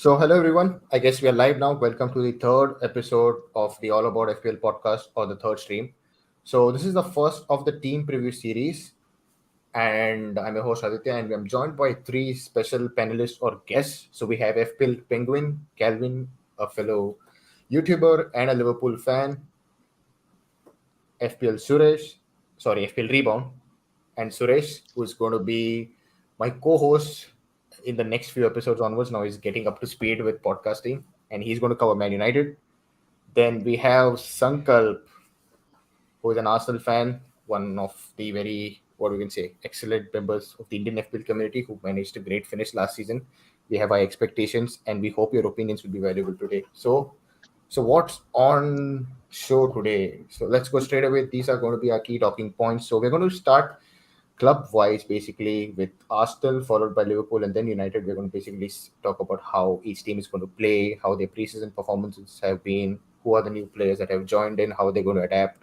So, hello everyone. I guess we are live now. Welcome to the third episode of the All About FPL podcast or the third stream. So, this is the first of the team preview series, and I'm your host Aditya, and I'm joined by three special panelists or guests. So, we have FPL Penguin, Calvin, a fellow YouTuber and a Liverpool fan, FPL Suresh, sorry, FPL Rebound, and Suresh, who is going to be my co-host in the next few episodes onwards. Now he's getting up to speed with podcasting, and he's going to cover Man United. Then we have Sankalp, who is an Arsenal fan, one of the very, what we can say, excellent members of the Indian FPL community who managed a great finish last season. We have high expectations, and we hope your opinions will be valuable today. So what's on show today? So let's go straight away. These are going to be our key talking points. So we're going to start club wise, basically with Arsenal followed by Liverpool and then United. We're going to basically talk about how each team is going to play, how their preseason performances have been, who are the new players that have joined in, how they're going to adapt,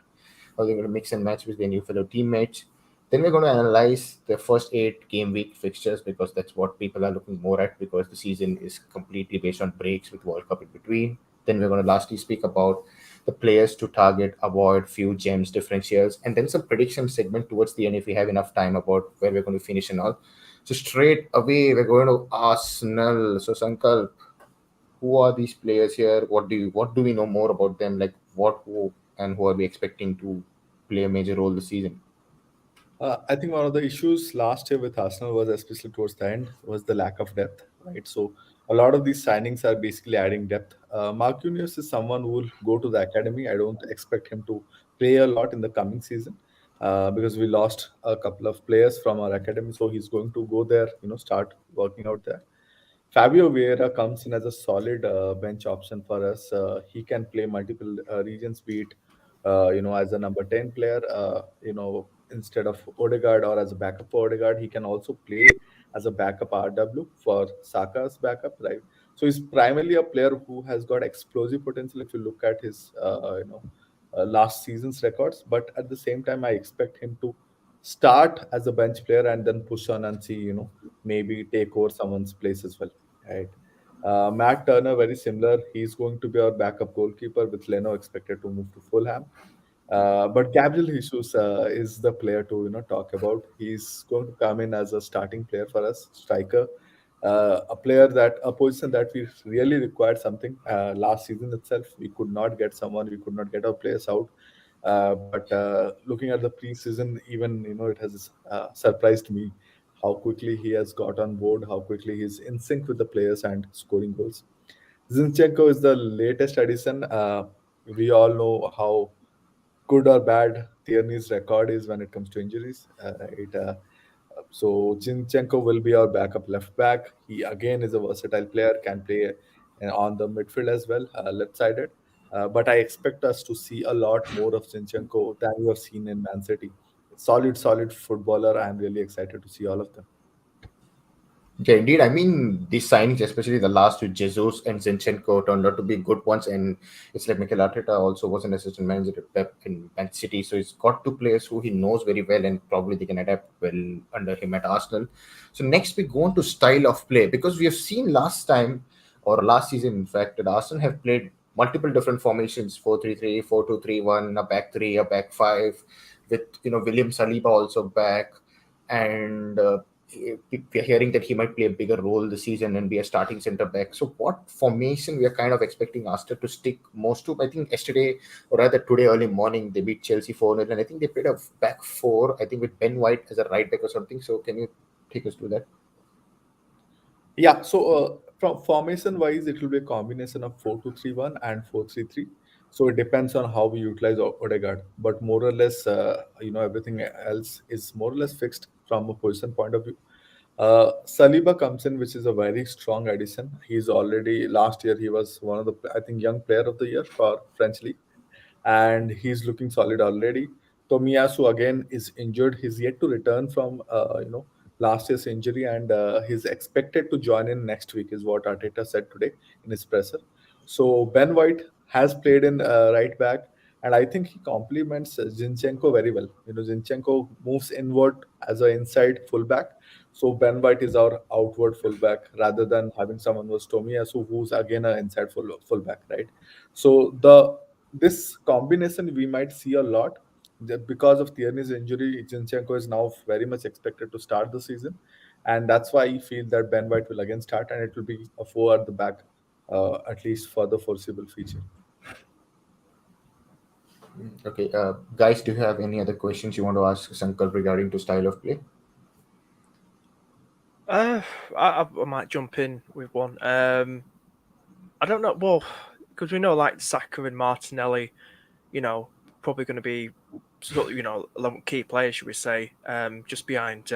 how they're going to mix and match with their new fellow teammates. Then we're going to analyze the first 8 game week fixtures because that's what people are looking more at because the season is completely based on breaks with World Cup in between. Then we're going to lastly speak about the players to target, avoid, few gems, differentials, and then some prediction segment towards the end if we have enough time about where we're going to finish and all. So straight away we're going to Arsenal. So Sankalp, who are these players here? What do we know more about them? Like who are we expecting to play a major role this season? I think one of the issues last year with Arsenal was, especially towards the end, was the lack of depth, right? So a lot of these signings are basically adding depth. Mark Junius is someone who will go to the academy. I don't expect him to play a lot in the coming season because we lost a couple of players from our academy. So he's going to go there, start working out there. Fabio Vieira comes in as a solid bench option for us. He can play multiple regions, be it as a number 10 player, instead of Odegaard or as a backup for Odegaard. He can also play as a backup RW for Saka's backup, right? So he's primarily a player who has got explosive potential if you look at his, last season's records. But at the same time, I expect him to start as a bench player and then push on and see, maybe take over someone's place as well, right? Matt Turner, very similar. He's going to be our backup goalkeeper with Leno expected to move to Fulham. But Gabriel Jesus is the player to talk about. He's going to come in as a starting player for us, striker, a position that we really required something. Last season itself, we could not get someone, we could not get our players out. But looking at the preseason, even it has surprised me how quickly he has got on board, how quickly he's in sync with the players and scoring goals. Zinchenko is the latest addition. We all know how good or bad Tierney's record is when it comes to injuries. So Zinchenko will be our backup left back. He again is a versatile player, can play on the midfield as well, left-sided. But I expect us to see a lot more of Zinchenko than we have seen in Man City. Solid footballer. I'm really excited to see all of them. Yeah, indeed. I mean, these signings, especially the last two, Jesus and Zinchenko, turned out to be good ones. And it's like Mikel Arteta also was an assistant manager at Pep in Man City. So he's got two players who he knows very well and probably they can adapt well under him at Arsenal. So next we go on to style of play because we have seen last time or last season, in fact, that Arsenal have played multiple different formations 4-3-3, 4-2-3-1, a back three, a back five, with William Saliba also back. And we're hearing that he might play a bigger role this season and be a starting centre back. So, what formation we are kind of expecting Arsenal to stick most to? I think yesterday, or rather today early morning, they beat Chelsea 4-0, and I think they played a back four, I think with Ben White as a right back or something. So, can you take us through that? Yeah, so from formation wise, it will be a combination of 4-2-3-1 and 4-3-3. So it depends on how we utilize Odegaard, but more or less, everything else is more or less fixed from a position point of view. Saliba comes in, which is a very strong addition. He's already last year he was one of the, I think, young player of the year for French league, and he's looking solid already. Tomiyasu again is injured. He's yet to return from last year's injury, and he's expected to join in next week, is what Arteta said today in his presser. So Ben White has played in right back, and I think he complements Zinchenko very well. Zinchenko moves inward as an inside fullback, So Ben White is our outward fullback rather than having someone who's Tomiyasu, who's again an inside fullback, right? So the this combination we might see a lot. Because of Tierney's injury, Zinchenko is now very much expected to start the season, and that's why I feel that Ben White will again start, and it will be a four at the back, at least for the foreseeable future. Okay, guys, do you have any other questions you want to ask Sankalp regarding to style of play? Uh, I might jump in with one. I don't know. Well, because we know like Saka and Martinelli, you know, probably going to be key players, should we say, just behind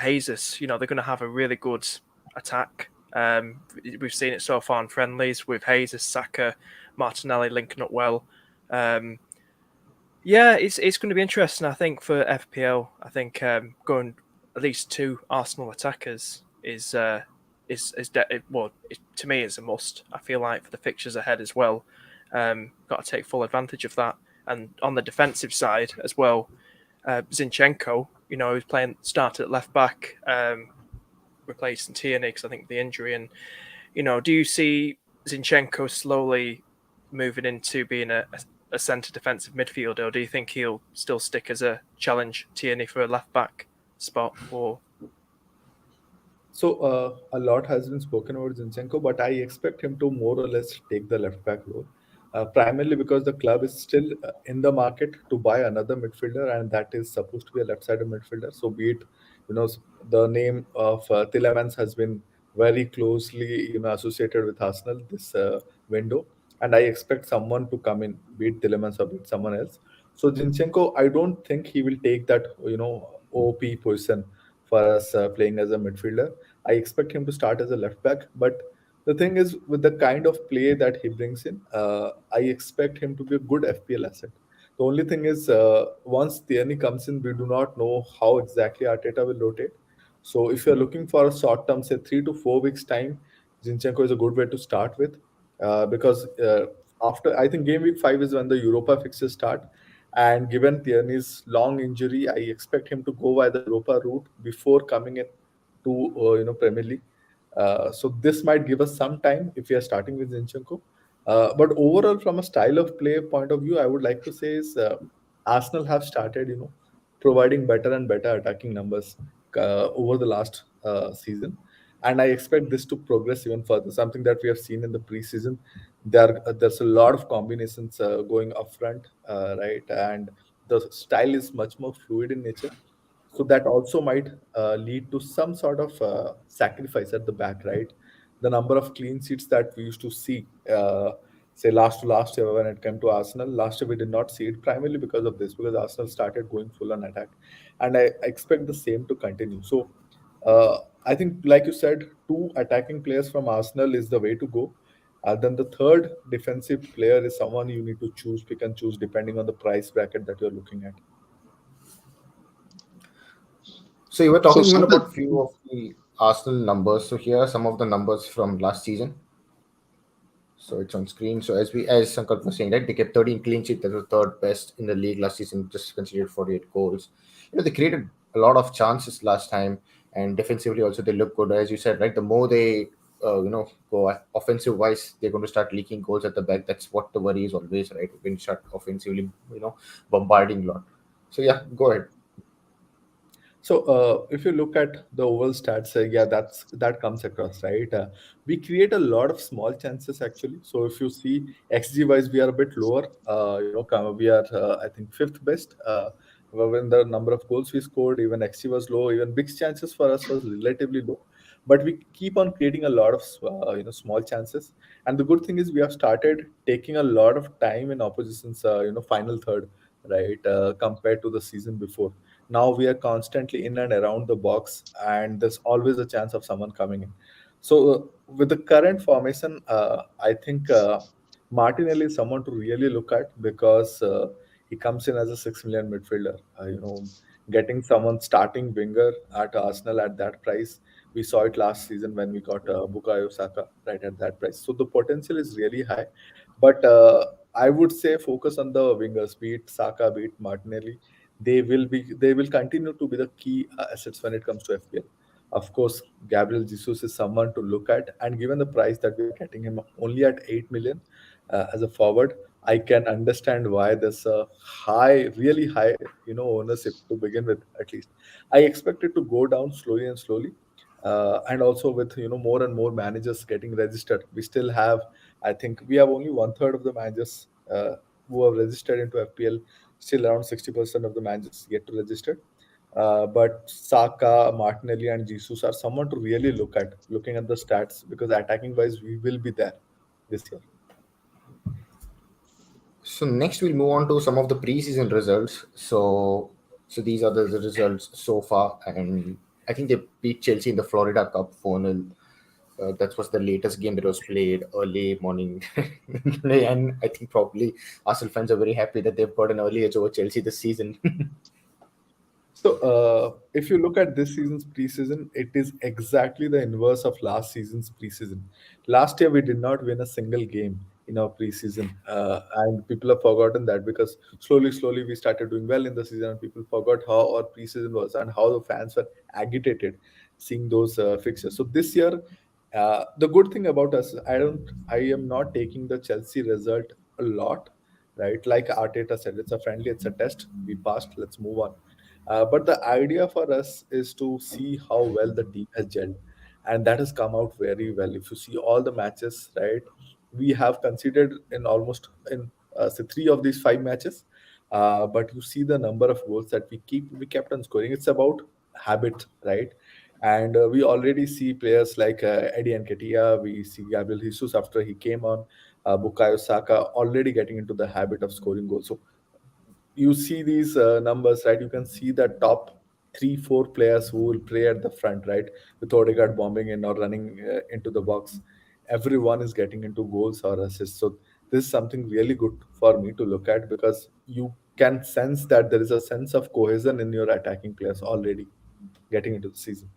Jesus. You know, they're going to have a really good attack. We've seen it so far in friendlies with Jesus, Saka, Martinelli linking up well. Um, yeah, it's going to be interesting. I think for FPL, I think going at least two Arsenal attackers to me is a must. I feel like for the fixtures ahead as well, got to take full advantage of that. And on the defensive side as well, Zinchenko, you know, who's playing started at left back, replacing Tierney because I think the injury. And you know, do you see Zinchenko slowly moving into being a centre defensive midfielder, or do you think he'll still stick as a challenge Tierney for a left back spot? Or So a lot has been spoken about Zinchenko, but I expect him to more or less take the left back role, primarily because the club is still in the market to buy another midfielder, and that is supposed to be a left-sided midfielder. So be it, the name of Tillemans has been very closely, associated with Arsenal this window, and I expect someone to come in, be it Tillemans or be it someone else. So Zinchenko, I don't think he will take that, OP position for us playing as a midfielder. I expect him to start as a left back, but the thing is, with the kind of play that he brings in, I expect him to be a good FPL asset. The only thing is, once Tierney comes in, we do not know how exactly Arteta will rotate. So, if you're looking for a short term, say 3 to 4 weeks time, Zinchenko is a good way to start with, because after I think game week 5 is when the Europa fixtures start, and given Tierney's long injury, I expect him to go by the Europa route before coming in to Premier League. So this might give us some time if we are starting with Zinchenko. But overall, from a style of play point of view, I would like to say is Arsenal have started, providing better and better attacking numbers over the last season, and I expect this to progress even further. Something that we have seen in the preseason, there's a lot of combinations going up front, right, and the style is much more fluid in nature, so that also might lead to some sort of sacrifice at the back, right? The number of clean sheets that we used to see, say last to last year when it came to Arsenal, last year we did not see it primarily because of this, because Arsenal started going full on attack, and I expect the same to continue. So I think, like you said, two attacking players from Arsenal is the way to go. Then the third defensive player is someone you need to choose, pick and choose depending on the price bracket that you're looking at. So you were So talking even Sankalp, about few of the Arsenal numbers. So here are some of the numbers from last season. So it's on screen. So as Sankalp was saying, right, they kept 13 clean sheet. That was third best in the league last season. Just considered 48 goals. You know, they created a lot of chances last time, and defensively also they look good. As you said, right, the more they go offensive wise, they're going to start leaking goals at the back. That's what the worry is always, right? When you start offensively, bombarding a lot. So yeah, go ahead. So if you look at the overall stats, yeah, that comes across, right. We create a lot of small chances actually. So if you see XG wise, we are a bit lower. We are I think fifth best. When the number of goals we scored, even XG was low. Even big chances for us was relatively low. But we keep on creating a lot of small chances. And the good thing is we have started taking a lot of time in opposition's final third, right, compared to the season before. Now we are constantly in and around the box, and there's always a chance of someone coming in. So with the current formation, I think Martinelli is someone to really look at, because he comes in as a 6 million midfielder. Getting someone starting winger at Arsenal at that price, we saw it last season when we got Bukayo Saka right at that price. So the potential is really high, but I would say focus on the wingers, be it Saka, be it Martinelli. they will continue to be the key assets when it comes to FPL. Of course, Gabriel Jesus is someone to look at, and given the price that we are getting him only at 8 million as a forward, I can understand why there's a really high, ownership to begin with. At least I expect it to go down slowly and slowly, and also with more and more managers getting registered. We still have, I think, we have only one third of the managers who have registered into FPL. Still around 60% of the managers yet to register. But Saka, Martinelli, and Jesus are someone to really look at, looking at the stats, because attacking wise, we will be there this year. So next we'll move on to some of the preseason results. So these are the results so far, and I think they beat Chelsea in the Florida Cup 4-0. That was the latest game that was played early morning, and I think probably Arsenal fans are very happy that they've got an early edge over Chelsea this season. So, if you look at this season's preseason, it is exactly the inverse of last season's preseason. Last year, we did not win a single game in our preseason, and people have forgotten that, because slowly, we started doing well in the season, and people forgot how our preseason was and how the fans were agitated seeing those fixtures. So this year, the good thing about us, I am not taking the Chelsea result a lot, right? Like Arteta said, it's a friendly, it's a test. We passed. Let's move on. But the idea for us is to see how well the team has gelled, and that has come out very well. If you see all the matches, right, we have conceded in almost in say 3 of these 5 matches, but you see the number of goals that we kept on scoring. It's about habit, right? And we already see players like Eddie Nketiah. We see Gabriel Jesus after he came on. Bukayo Saka already getting into the habit of scoring goals. So you see these numbers, right? You can see the top 3 4 players who will play at the front, right? With Odegaard bombing in or running into the box, everyone is getting into goals or assists. So this is something really good for me to look at, because you can sense that there is a sense of cohesion in your attacking players already getting into the season.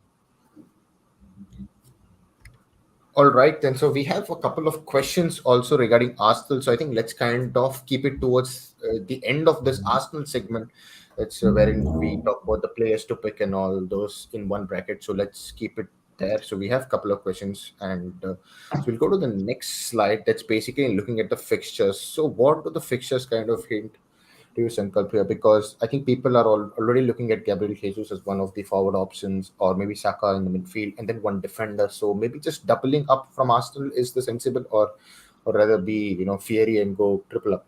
All right, then. So we have a couple of questions also regarding Arsenal. So I think let's kind of keep it towards the end of this Arsenal segment. It's wherein we talk about the players to pick and all those in one bracket. So let's keep it there. So we have a couple of questions, and so we'll go to the next slide. That's basically looking at the fixtures. So what do the fixtures kind of hint to you, Sankalp, here? Because I think people are already looking at Gabriel Jesus as one of the forward options, or maybe Saka in the midfield, and then one defender. So maybe just doubling up from Arsenal is the sensible, or rather be fiery and go triple up.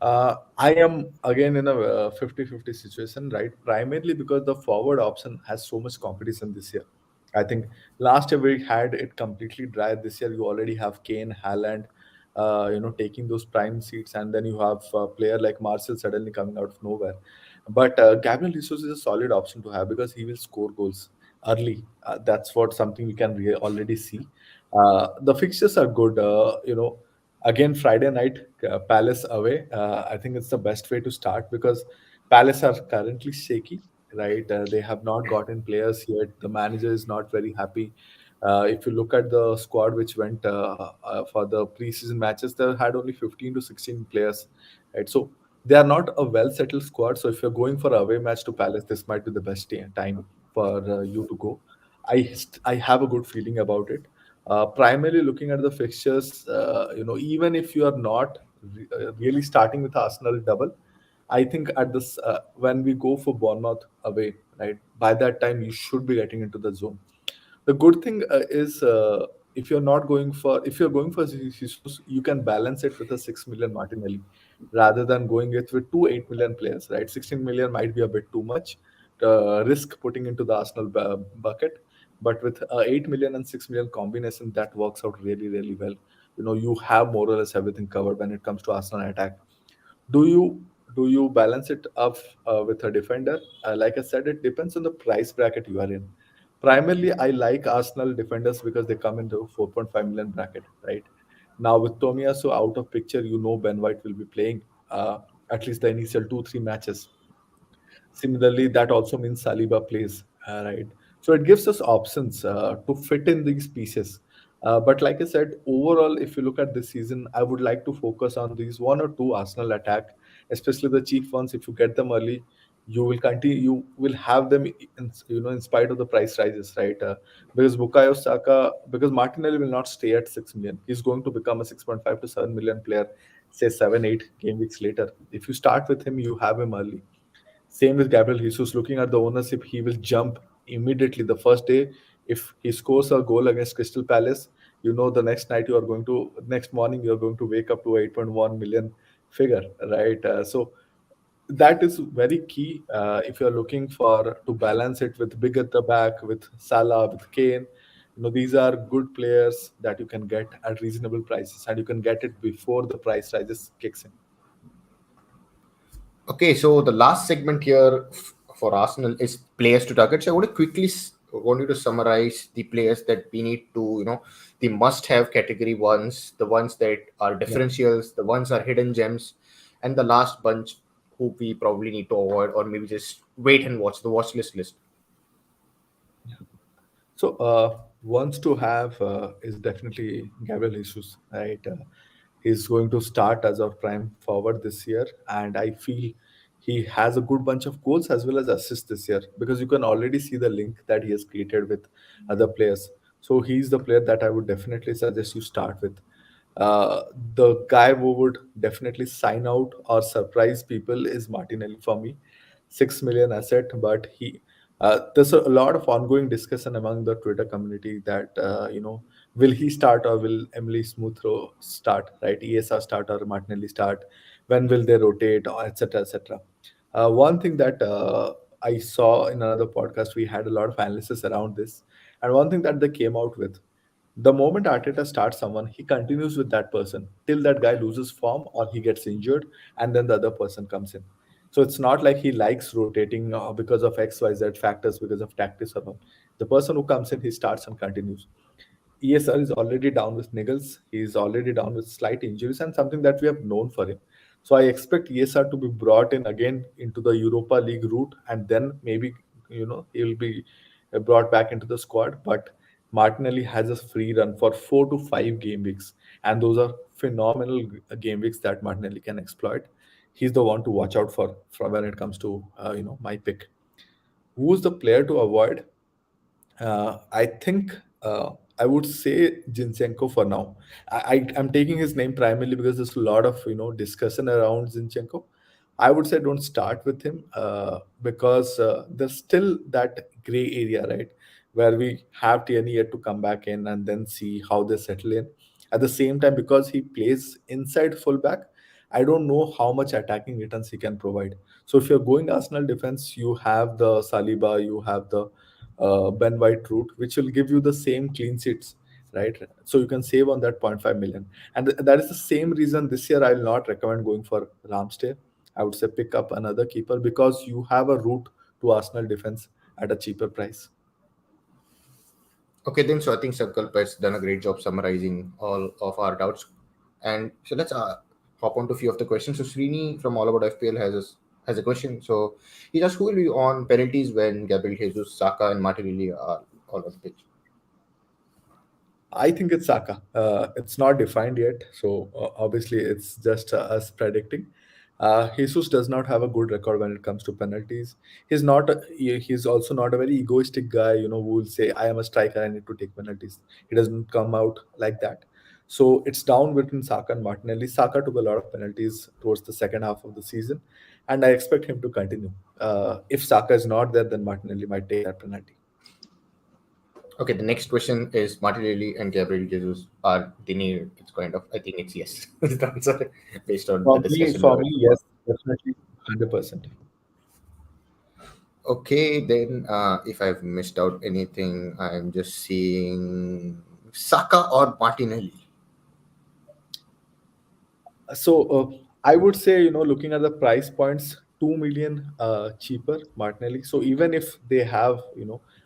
I am again in a 50-50 situation, right? Primarily because the forward option has so much competition this year. I think last year we had it completely dry. This year you already have Kane, Haaland, taking those prime seats, and then you have a player like Marcel suddenly coming out of nowhere. But Gabriel Jesus is a solid option to have, because he will score goals early. That's what something we can already see. The fixtures are good. Again, Friday night, Palace away. I think it's the best way to start, because Palace are currently shaky, right? They have not gotten players yet. The manager is not very happy. If you look at the squad which went for the preseason matches, they had only 15 to 16 players, right? So they are not a well settled squad. So if you're going for a away match to Palace, this might be the best time for you to go. I have a good feeling about it. Primarily looking at the fixtures, even if you are not really starting with Arsenal double, I think at this when we go for Bournemouth away, right, by that time you should be getting into the zone. The good thing is, if you're going for Jesus, you can balance it with a 6 million Martinelli, rather than going it with 2 8 million players, right? 16 million might be a bit too much risk putting into the Arsenal bucket, but with 8 million and 6 million combination, that works out really well. You have more or less everything covered when it comes to Arsenal attack. Do you balance it up with a defender? Like I said, it depends on the price bracket you are in. Primarily, I like Arsenal defenders because they come into 4.5 million bracket, right? Now with Tomiyasu out of picture, Ben White will be playing at least the initial 2 3 matches. Similarly, that also means Saliba plays, right? So it gives us options to fit in these pieces. But like I said, overall, if you look at this season, I would like to focus on these one or two Arsenal attack especially the cheap ones. If you get them early, you will continue. You will have them, in spite of the price rises, right? Because Bukayo Saka, because Martinelli will not stay at 6 million. He's going to become a 6.5 to 7 million player, say 7, 8 game weeks later. If you start with him, you have him early. Same with Gabriel Jesus. Looking at the ownership, he will jump immediately the first day. If he scores a goal against Crystal Palace, the next morning you are going to wake up to 8.1 million figure, right? So that is very key if you are looking for to balance it with big at the back, with Salah, with Kane. These are good players that you can get at reasonable prices, and you can get it before the price rises kicks in. Okay, so the last segment here for Arsenal is players to target. So I want to quickly want you to summarize the players that we need to, the must-have category ones, the ones that are Yeah. differentials, the ones are hidden gems, and the last bunch who we probably need to avoid or maybe just wait and watch the watch list. So, wants to have is definitely Gabriel Jesus, right? He's going to start as our prime forward this year, and I feel he has a good bunch of goals as well as assists this year, because you can already see the link that he has created with other players. So he's the player that I would definitely suggest you start with. Uh, the guy who would definitely sign out or surprise people is Martinelli for me. 6 million asset, but there's a lot of ongoing discussion among the Twitter community that will he start or will Emily Smoothrow start, right? ESR start or Martinelli start? When will they rotate, or etc. etc. One thing that I saw in another podcast, we had a lot of analysis around this, and one thing that they came out with: the moment Arteta starts someone, he continues with that person till that guy loses form or he gets injured, and then the other person comes in. So it's not like he likes rotating because of X, Y, Z factors, because of tactics or all. The person who comes in, he starts and continues. ESR is already down with niggles. He's already down with slight injuries and something that we have known for him. So I expect ESR to be brought in again into the Europa League route, and then maybe he will be brought back into the squad. But Martinelli has a free run for 4 to 5 game weeks, and those are phenomenal game weeks that Martinelli can exploit. He's the one to watch out for when it comes to my pick. Who's the player to avoid? I think I would say Zinchenko for now. I'm taking his name primarily because there's a lot of discussion around Zinchenko. I would say don't start with him because there's still that gray area, right, where we have Tierney yet to come back in and then see how they settle in. At the same time, because he plays inside fullback, I don't know how much attacking returns he can provide. So if you're going Arsenal defense, you have the Saliba, you have the Ben White route, which will give you the same clean sheets, right? So you can save on that zero point 0.5 million. And that is the same reason this year I will not recommend going for Ramsdale. I would say pick up another keeper because you have a route to Arsenal defense at a cheaper price. Okay, then so I think Sankalp has done a great job summarizing all of our doubts. And so let's hop on to a few of the questions. So Srini from All About FPL has a question. So he asks, who will be on penalties when Gabriel Jesus, Saka, and Martinelli are all on the pitch? I think it's Saka. It's not defined yet, so obviously it's just us predicting. Jesus does not have a good record when it comes to penalties. He's also not a very egoistic guy, who will say, "I am a striker, I need to take penalties." He doesn't come out like that. So it's down between Saka and Martinelli. Saka took a lot of penalties towards the second half of the season, and I expect him to continue. If Saka is not there, then Martinelli might take that penalty. Okay, the next question is Martinelli and Gabriel Jesus are the near. It's kind of, I think it's yes. Is the answer based on the discussion we For have. me, yes, definitely, 100%. Okay, then if I've missed out anything, I'm just seeing Saka or Martinelli. So I would say, looking at the price points, 2 million cheaper Martinelli. So even if they have,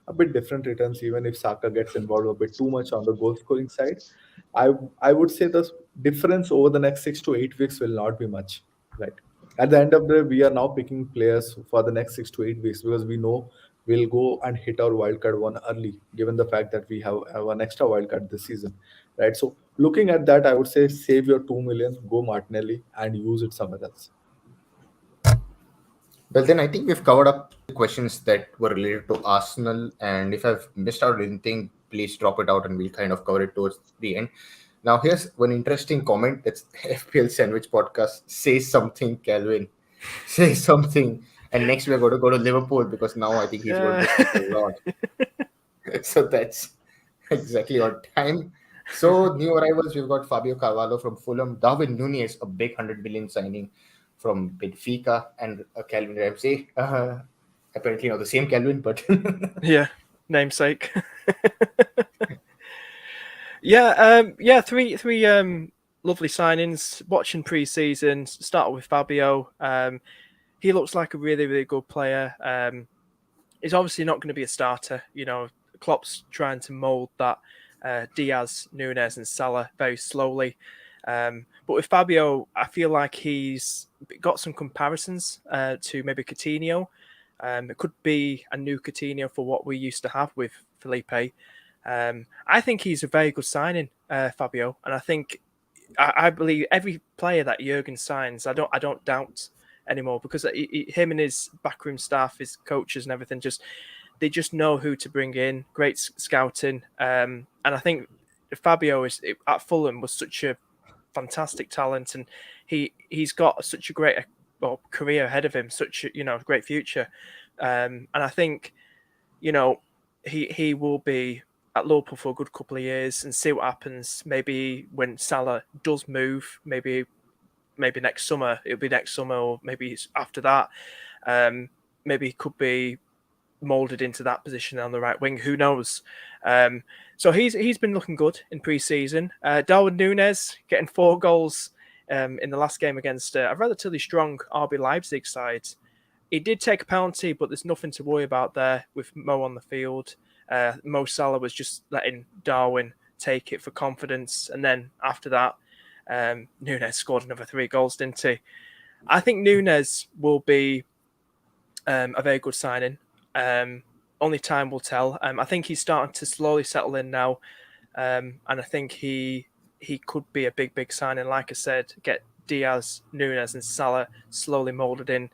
a bit different returns, even if Saka gets involved a bit too much on the goal scoring side, I I would say the difference over the next 6 to 8 weeks will not be much, right? At the end of the day, we are now picking players for the next 6 to 8 weeks because we know we'll go and hit our wildcard one early, given the fact that we have an extra wildcard this season, right? So looking at that, I would say save your 2 million, go Martinelli, and use it somewhere else. Well, then I think we've covered up the questions that were related to Arsenal. And if I've missed out anything, please drop it out and we'll kind of cover it towards the end. Now, here's one interesting comment. That's FPL Sandwich Podcast. Say something, Calvin. Say something. And next we're going to go to Liverpool because now I think he's going to speak a lot. So that's exactly on time. So new arrivals, we've got Fabio Carvalho from Fulham, Darwin Nunez, a big 100 million signing from Benfica, and Calvin Ramsey. Apparently not the same Calvin, but Yeah, namesake. Yeah, three lovely signings. Watching pre-season, start with Fabio. He looks like a really, really good player. He's obviously not going to be a starter. You know, Klopp's trying to mould that Diaz, Nunez, and Salah very slowly. But with Fabio, I feel like he's got some comparisons to maybe Coutinho. It could be a new Coutinho for what we used to have with Felipe. I think he's a very good signing, Fabio, and I think I believe every player that Jurgen signs, I don't doubt anymore because him and his backroom staff, his coaches and everything, they just know who to bring in. Great scouting, and I think Fabio at Fulham was such a fantastic talent, and he's got such a great career ahead of him, such a great future, and I think he will be at Liverpool for a good couple of years and see what happens. Maybe when Salah does move, maybe next summer, it'll be next summer, or maybe it's after that. Maybe he could be molded into that position on the right wing. Who knows? So he's been looking good in pre-season. Darwin Nunez getting 4 goals in the last game against a relatively strong RB Leipzig side. He did take a penalty, but there's nothing to worry about there with Mo on the field. Mo Salah was just letting Darwin take it for confidence, and then after that, Nunez scored another 3 goals, didn't he? I think Nunez will be a very good signing. Only time will tell. I think he's starting to slowly settle in now, and I think he could be a big signing. Like I said, get Diaz, Nunez, and Salah slowly molded in,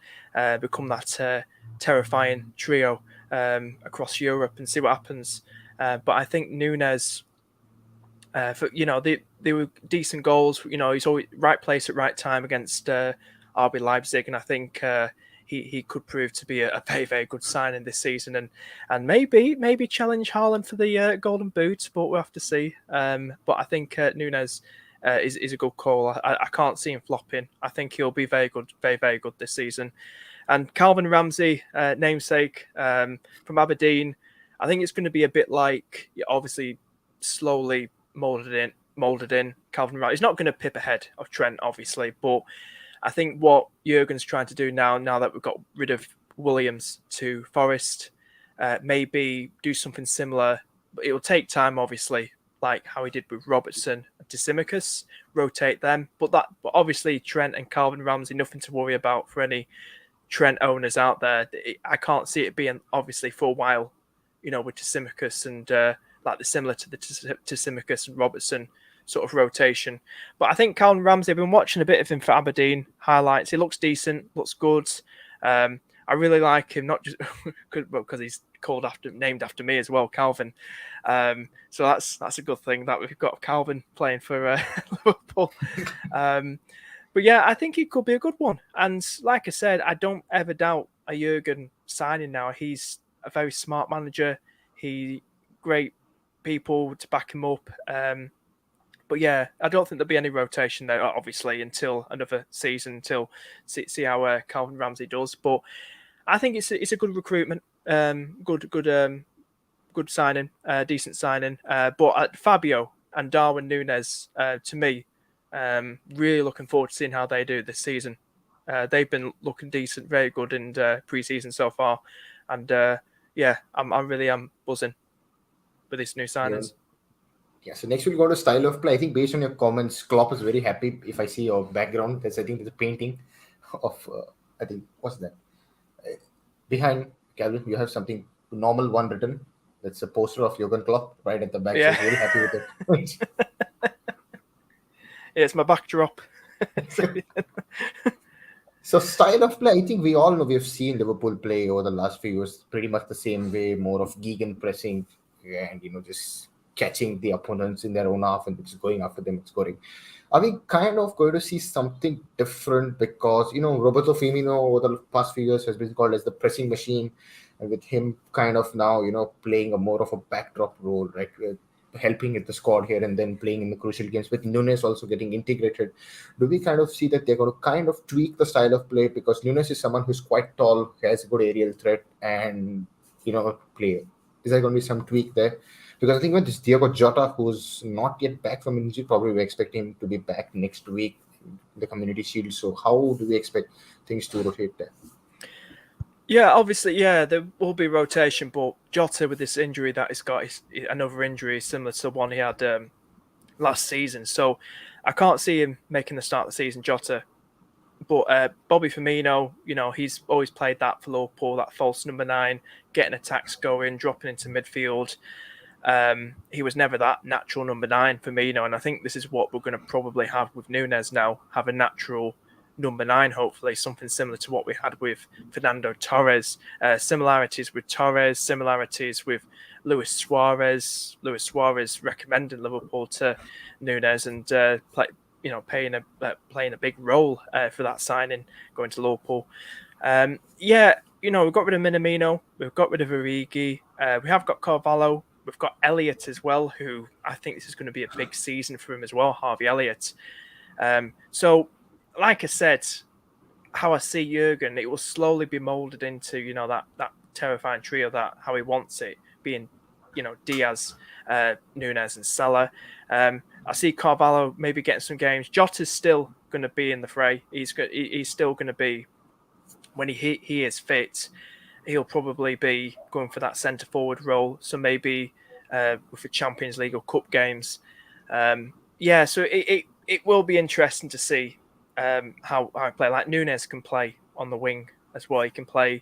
become that terrifying trio across Europe, and see what happens. But I think Nunez, they were decent goals. He's always right place at right time against RB Leipzig, and I think he could prove to be a very, very good signing this season, and maybe challenge Haaland for the Golden Boot, but we'll have to see. But I think Nunez is a good call. I can't see him flopping. I think he'll be very good, very, very good this season. And Calvin Ramsey, namesake from Aberdeen, I think it's going to be a bit like, obviously, slowly molded in. Calvin Ramsey, he's not going to pip ahead of Trent, obviously, but I think what Jurgen's trying to do now that we've got rid of Williams to Forest, maybe do something similar. But it will take time, obviously, like how he did with Robertson and Tsimikas, rotate them. But obviously Trent and Calvin Ramsey, nothing to worry about for any Trent owners out there. I can't see it being obviously for a while, with Tsimikas and similar to the Tsimikas and Robertson sort of rotation. But I think Calvin Ramsey, I've been watching a bit of him for Aberdeen highlights. He looks decent, looks good. I really like him, not just because he's named after me as well, Calvin. So that's a good thing that we've got Calvin playing for Liverpool. But yeah, I think he could be a good one. And like I said, I don't ever doubt a Jurgen signing now. He's a very smart manager. He great people to back him up. But yeah, I don't think there'll be any rotation there, obviously, until another season, until see how Calvin Ramsey does. But I think it's a good recruitment, good signing, decent signing. But Fabio and Darwin Nunez, to me, really looking forward to seeing how they do this season. They've been looking decent, very good in pre-season so far, and I really am buzzing with these new signings. Yeah, so next we'll go to style of play. I think based on your comments, Klopp is very happy. If I see your background, I think there's a painting of, I think, what's that? Behind Calvin, you have something, normal one written. That's a poster of Jurgen Klopp right at the back. Yeah. So very happy with it. Yeah, it's my backdrop. So style of play, I think we all know we've seen Liverpool play over the last few years pretty much the same way, more of gegen pressing and just catching the opponents in their own half and just going after them and scoring. Are we kind of going to see something different because Roberto Firmino over the past few years has been called as the pressing machine, and with him kind of now playing a more of a backdrop role, right? Helping at the squad here and then playing in the crucial games with Nunes also getting integrated. Do we kind of see that they're going to kind of tweak the style of play because Nunes is someone who's quite tall, has a good aerial threat, and play? Is there going to be some tweak there? Because I think when this Diego Jota, who's not yet back from injury, probably we expect him to be back next week, the Community Shield. So how do we expect things to rotate there? Yeah, obviously, there will be rotation, but Jota with this injury that he's got, another injury similar to the one he had last season. So I can't see him making the start of the season, Jota. But Bobby Firmino, he's always played that for Liverpool, that false number 9, getting attacks going, dropping into midfield. He was never that natural number 9 for Firmino, and I think this is what we're going to probably have with Nunes now, have a natural number 9, hopefully, something similar to what we had with Fernando Torres. Similarities with Torres, similarities with Luis Suarez. Luis Suarez recommended Liverpool to Nunes and playing a big role for that signing, going to Liverpool. We've got rid of Minamino, we've got rid of Origi, we have got Carvalho, we've got Elliott as well, who I think this is going to be a big season for him as well, Harvey Elliott. So, like I said, how I see Jurgen, it will slowly be moulded into, that terrifying trio, that how he wants it, being, Diaz, Nunes and Salah. I see Carvalho maybe getting some games. Jota's still going to be in the fray. He's still going to be, when he is fit, he'll probably be going for that centre forward role. So maybe with the Champions League or Cup games. So it will be interesting to see how I play. Like Nunes can play on the wing as well. He can play,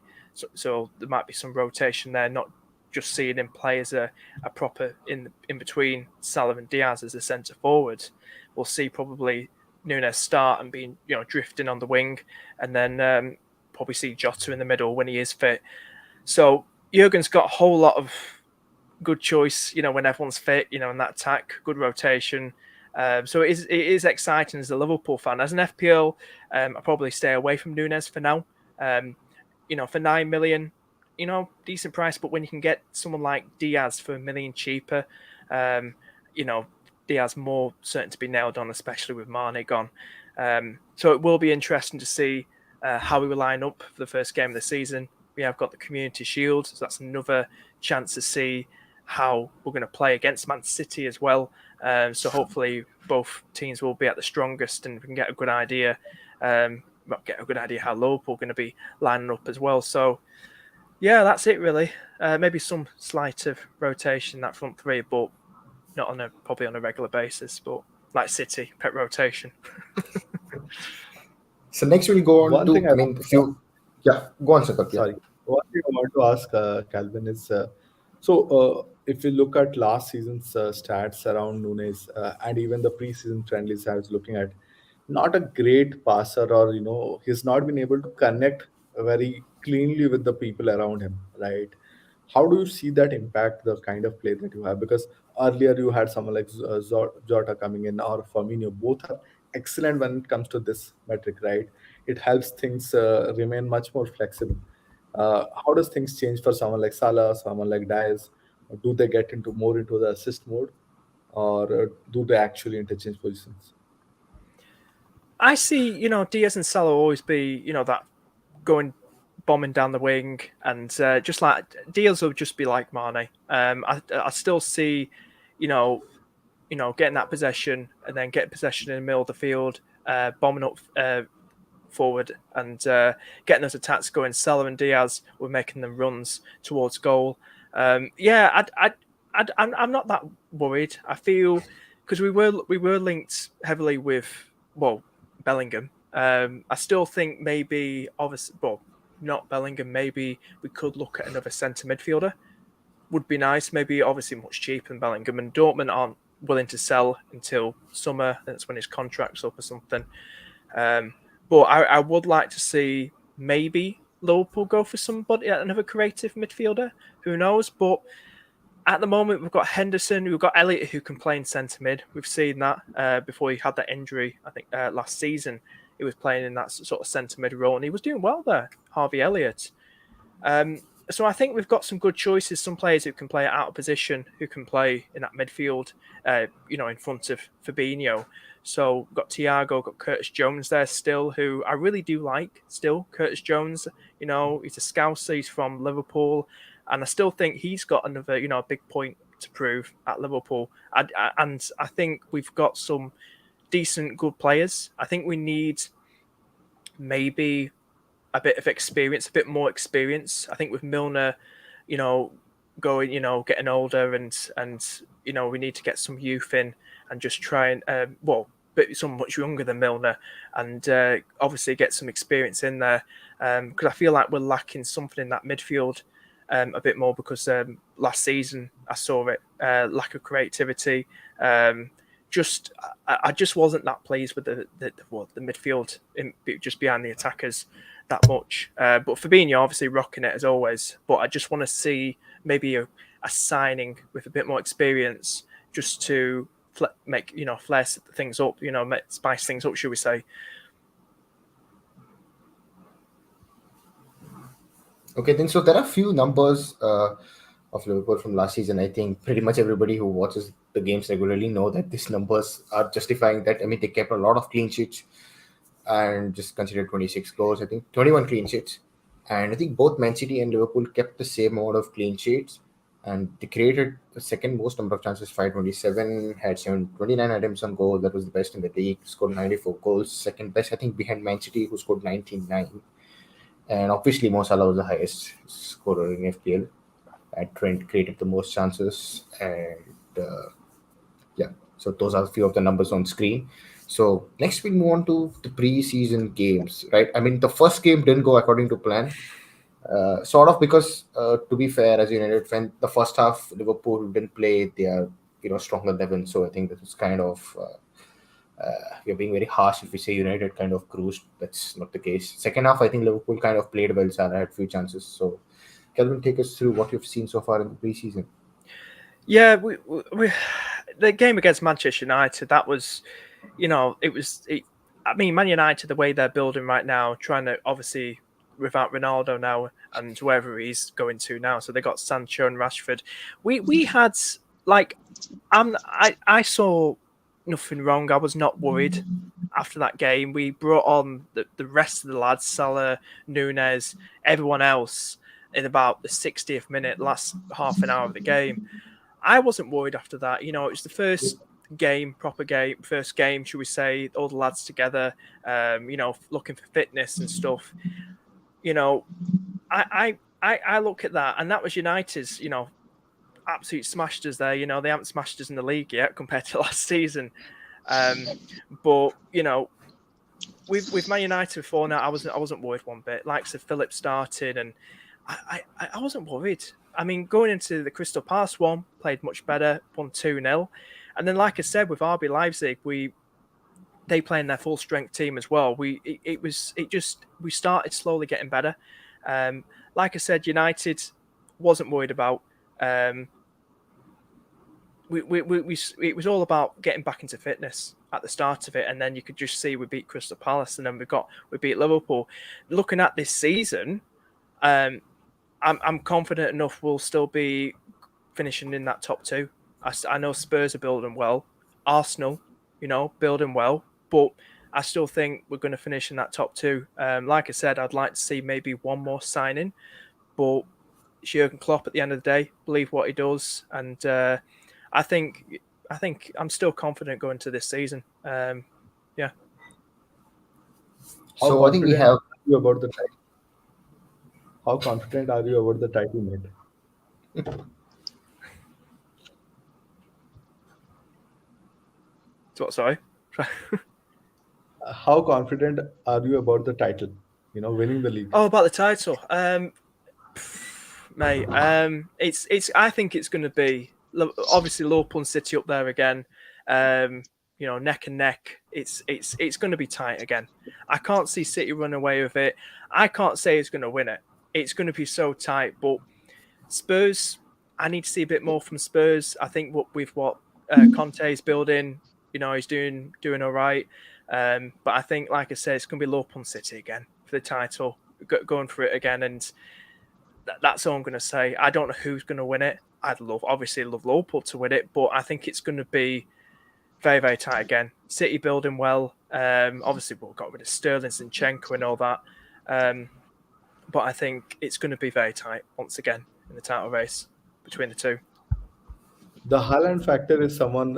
so there might be some rotation there, not just seeing him play as a proper in between Salah and Diaz as a centre forward. We'll see probably Nunes start and being drifting on the wing, and then probably see Jota in the middle when he is fit. So Jurgen's got a whole lot of good choice, when everyone's fit, in that attack, good rotation. So it is exciting as a Liverpool fan. As an FPL, I'll probably stay away from Nunes for now. For 9 million, decent price. But when you can get someone like Diaz for $1 million cheaper, Diaz more certain to be nailed on, especially with Mane gone. So it will be interesting to see how we will line up for the first game of the season. We have got the Community Shield, so that's another chance to see how we're going to play against Man City as well. So hopefully both teams will be at the strongest, and we can get a good idea. How Liverpool are going to be lining up as well. So yeah, that's it really. Maybe some slight of rotation in that front three, but not probably on a regular basis. But like City, pet rotation. So next we'll go on One to. thing I mean, if you, go on, Sankalp. Sorry. One thing I want to ask Calvin is if we look at last season's stats around Nunes and even the preseason friendlies I was looking at, not a great passer, or he's not been able to connect very cleanly with the people around him, right? How do you see that impact the kind of play that you have? Because earlier you had someone like Jota coming in, or Firmino. Both are excellent when it comes to this metric, right? It helps things remain much more flexible. How does things change for someone like Salah, someone like Diaz? Do they get more into the assist mode, or do they actually interchange positions? I see, Diaz and Salah will always be, that going bombing down the wing, and just like Diaz will just be like Mane. I still see, getting that possession and then getting possession in the middle of the field, bombing up forward and getting those attacks going. Salah and Diaz were making them runs towards goal. I'm not that worried. I feel because we were linked heavily with Bellingham. I still think maybe obviously, not Bellingham. Maybe we could look at another centre midfielder. Would be nice. Maybe obviously much cheaper than Bellingham, and Dortmund aren't willing to sell until summer. That's when his contract's up or something. But I would like to see maybe Liverpool go for somebody, another creative midfielder. Who knows? But at the moment, we've got Henderson, we've got Elliott who can play in centre mid. We've seen that before he had that injury. I think last season he was playing in that sort of centre mid role, and he was doing well there. Harvey Elliott. So I think we've got some good choices. Some players who can play out of position, who can play in that midfield, in front of Fabinho. So we've got Thiago, got Curtis Jones there still, who I really do like. Still, Curtis Jones, he's a Scouser. He's from Liverpool, and I still think he's got another, big point to prove at Liverpool. And I think we've got some decent, good players. I think we need maybe a bit of experience, a bit more experience. I think with Milner, going, getting older, and we need to get some youth in and just try and but some much younger than Milner, and obviously get some experience in there, because I feel like we're lacking something in that midfield a bit more, because last season I saw it, lack of creativity. I just wasn't that pleased with the midfield just behind the attackers that much. But Fabinho obviously rocking it as always. But I just want to see maybe a signing with a bit more experience, just to make flare things up, spice things up, should we say? Okay, then so there are a few numbers of Liverpool from last season. I think pretty much everybody who watches the games regularly know that these numbers are justifying that. I mean, they kept a lot of clean sheets and just considered 26 goals, I think 21 clean sheets. And I think both Man City and Liverpool kept the same amount of clean sheets, and they created the second most number of chances, 527, had 729 attempts on goal. That was the best in the league, scored 94 goals, second best, I think, behind Man City, who scored 99. And obviously, Mo Salah was the highest scorer in FPL. Trent created the most chances, and so those are a few of the numbers on screen. So next we'll move on to the preseason games, right? I mean, the first game didn't go according to plan, sort of, because to be fair, as United fan, the first half Liverpool didn't play their stronger 11. So I think this was kind of we're being very harsh if we say United kind of cruised. That's not the case. Second half, I think Liverpool kind of played well. Salah had a few chances. So Calvin, take us through what you've seen so far in the preseason. Yeah, we the game against Manchester United, that was, I mean, Man United, the way they're building right now, trying to, obviously, without Ronaldo now and wherever he's going to now, so they got Sancho and Rashford. We had, like, I saw nothing wrong. I was not worried after that game. We brought on the rest of the lads, Salah, Nunez, everyone else, in about the 60th minute, last half an hour of the game. I wasn't worried after that. It was the first game, first game, should we say, all the lads together, looking for fitness and stuff. I look at that, and that was United's, absolute smashed us there. They haven't smashed us in the league yet compared to last season. But with Man United before now, I wasn't worried one bit. Likes of Phillips started, and I wasn't worried. I mean, going into the Crystal Palace one, played much better, won 2-0. And then, like I said, with RB Leipzig, they play in their full strength team as well. We started slowly getting better. Like I said, United wasn't worried about. It was all about getting back into fitness at the start of it, and then you could just see we beat Crystal Palace, and then we beat Liverpool. Looking at this season, I'm confident enough we'll still be finishing in that top two. I know Spurs are building well, Arsenal, building well, but I still think we're going to finish in that top two. Like I said, I'd like to see maybe one more signing, but it's Jurgen Klopp at the end of the day. Believe what he does, and I think I'm still confident going to this season. Yeah. So I think we have you about the title. How confident are you about the title, mate? Sorry. How confident are you about the title? Winning the league. Oh, about the title, mate. I think it's going to be obviously Liverpool and City up there again. neck and neck. It's going to be tight again. I can't see City run away with it. I can't say who's going to win it. It's going to be so tight. But Spurs, I need to see a bit more from Spurs. I think what Conte is building, he's doing all right. But I think, like I said, it's going to be Liverpool and City again for the title, going for it again. And that's all I'm going to say. I don't know who's going to win it. Obviously love Liverpool to win it, but I think it's going to be very, very tight again. City building well. Obviously, we've got rid of Sterling, Zinchenko and all that. But I think it's going to be very tight once again in the title race between the two. The Haaland factor is something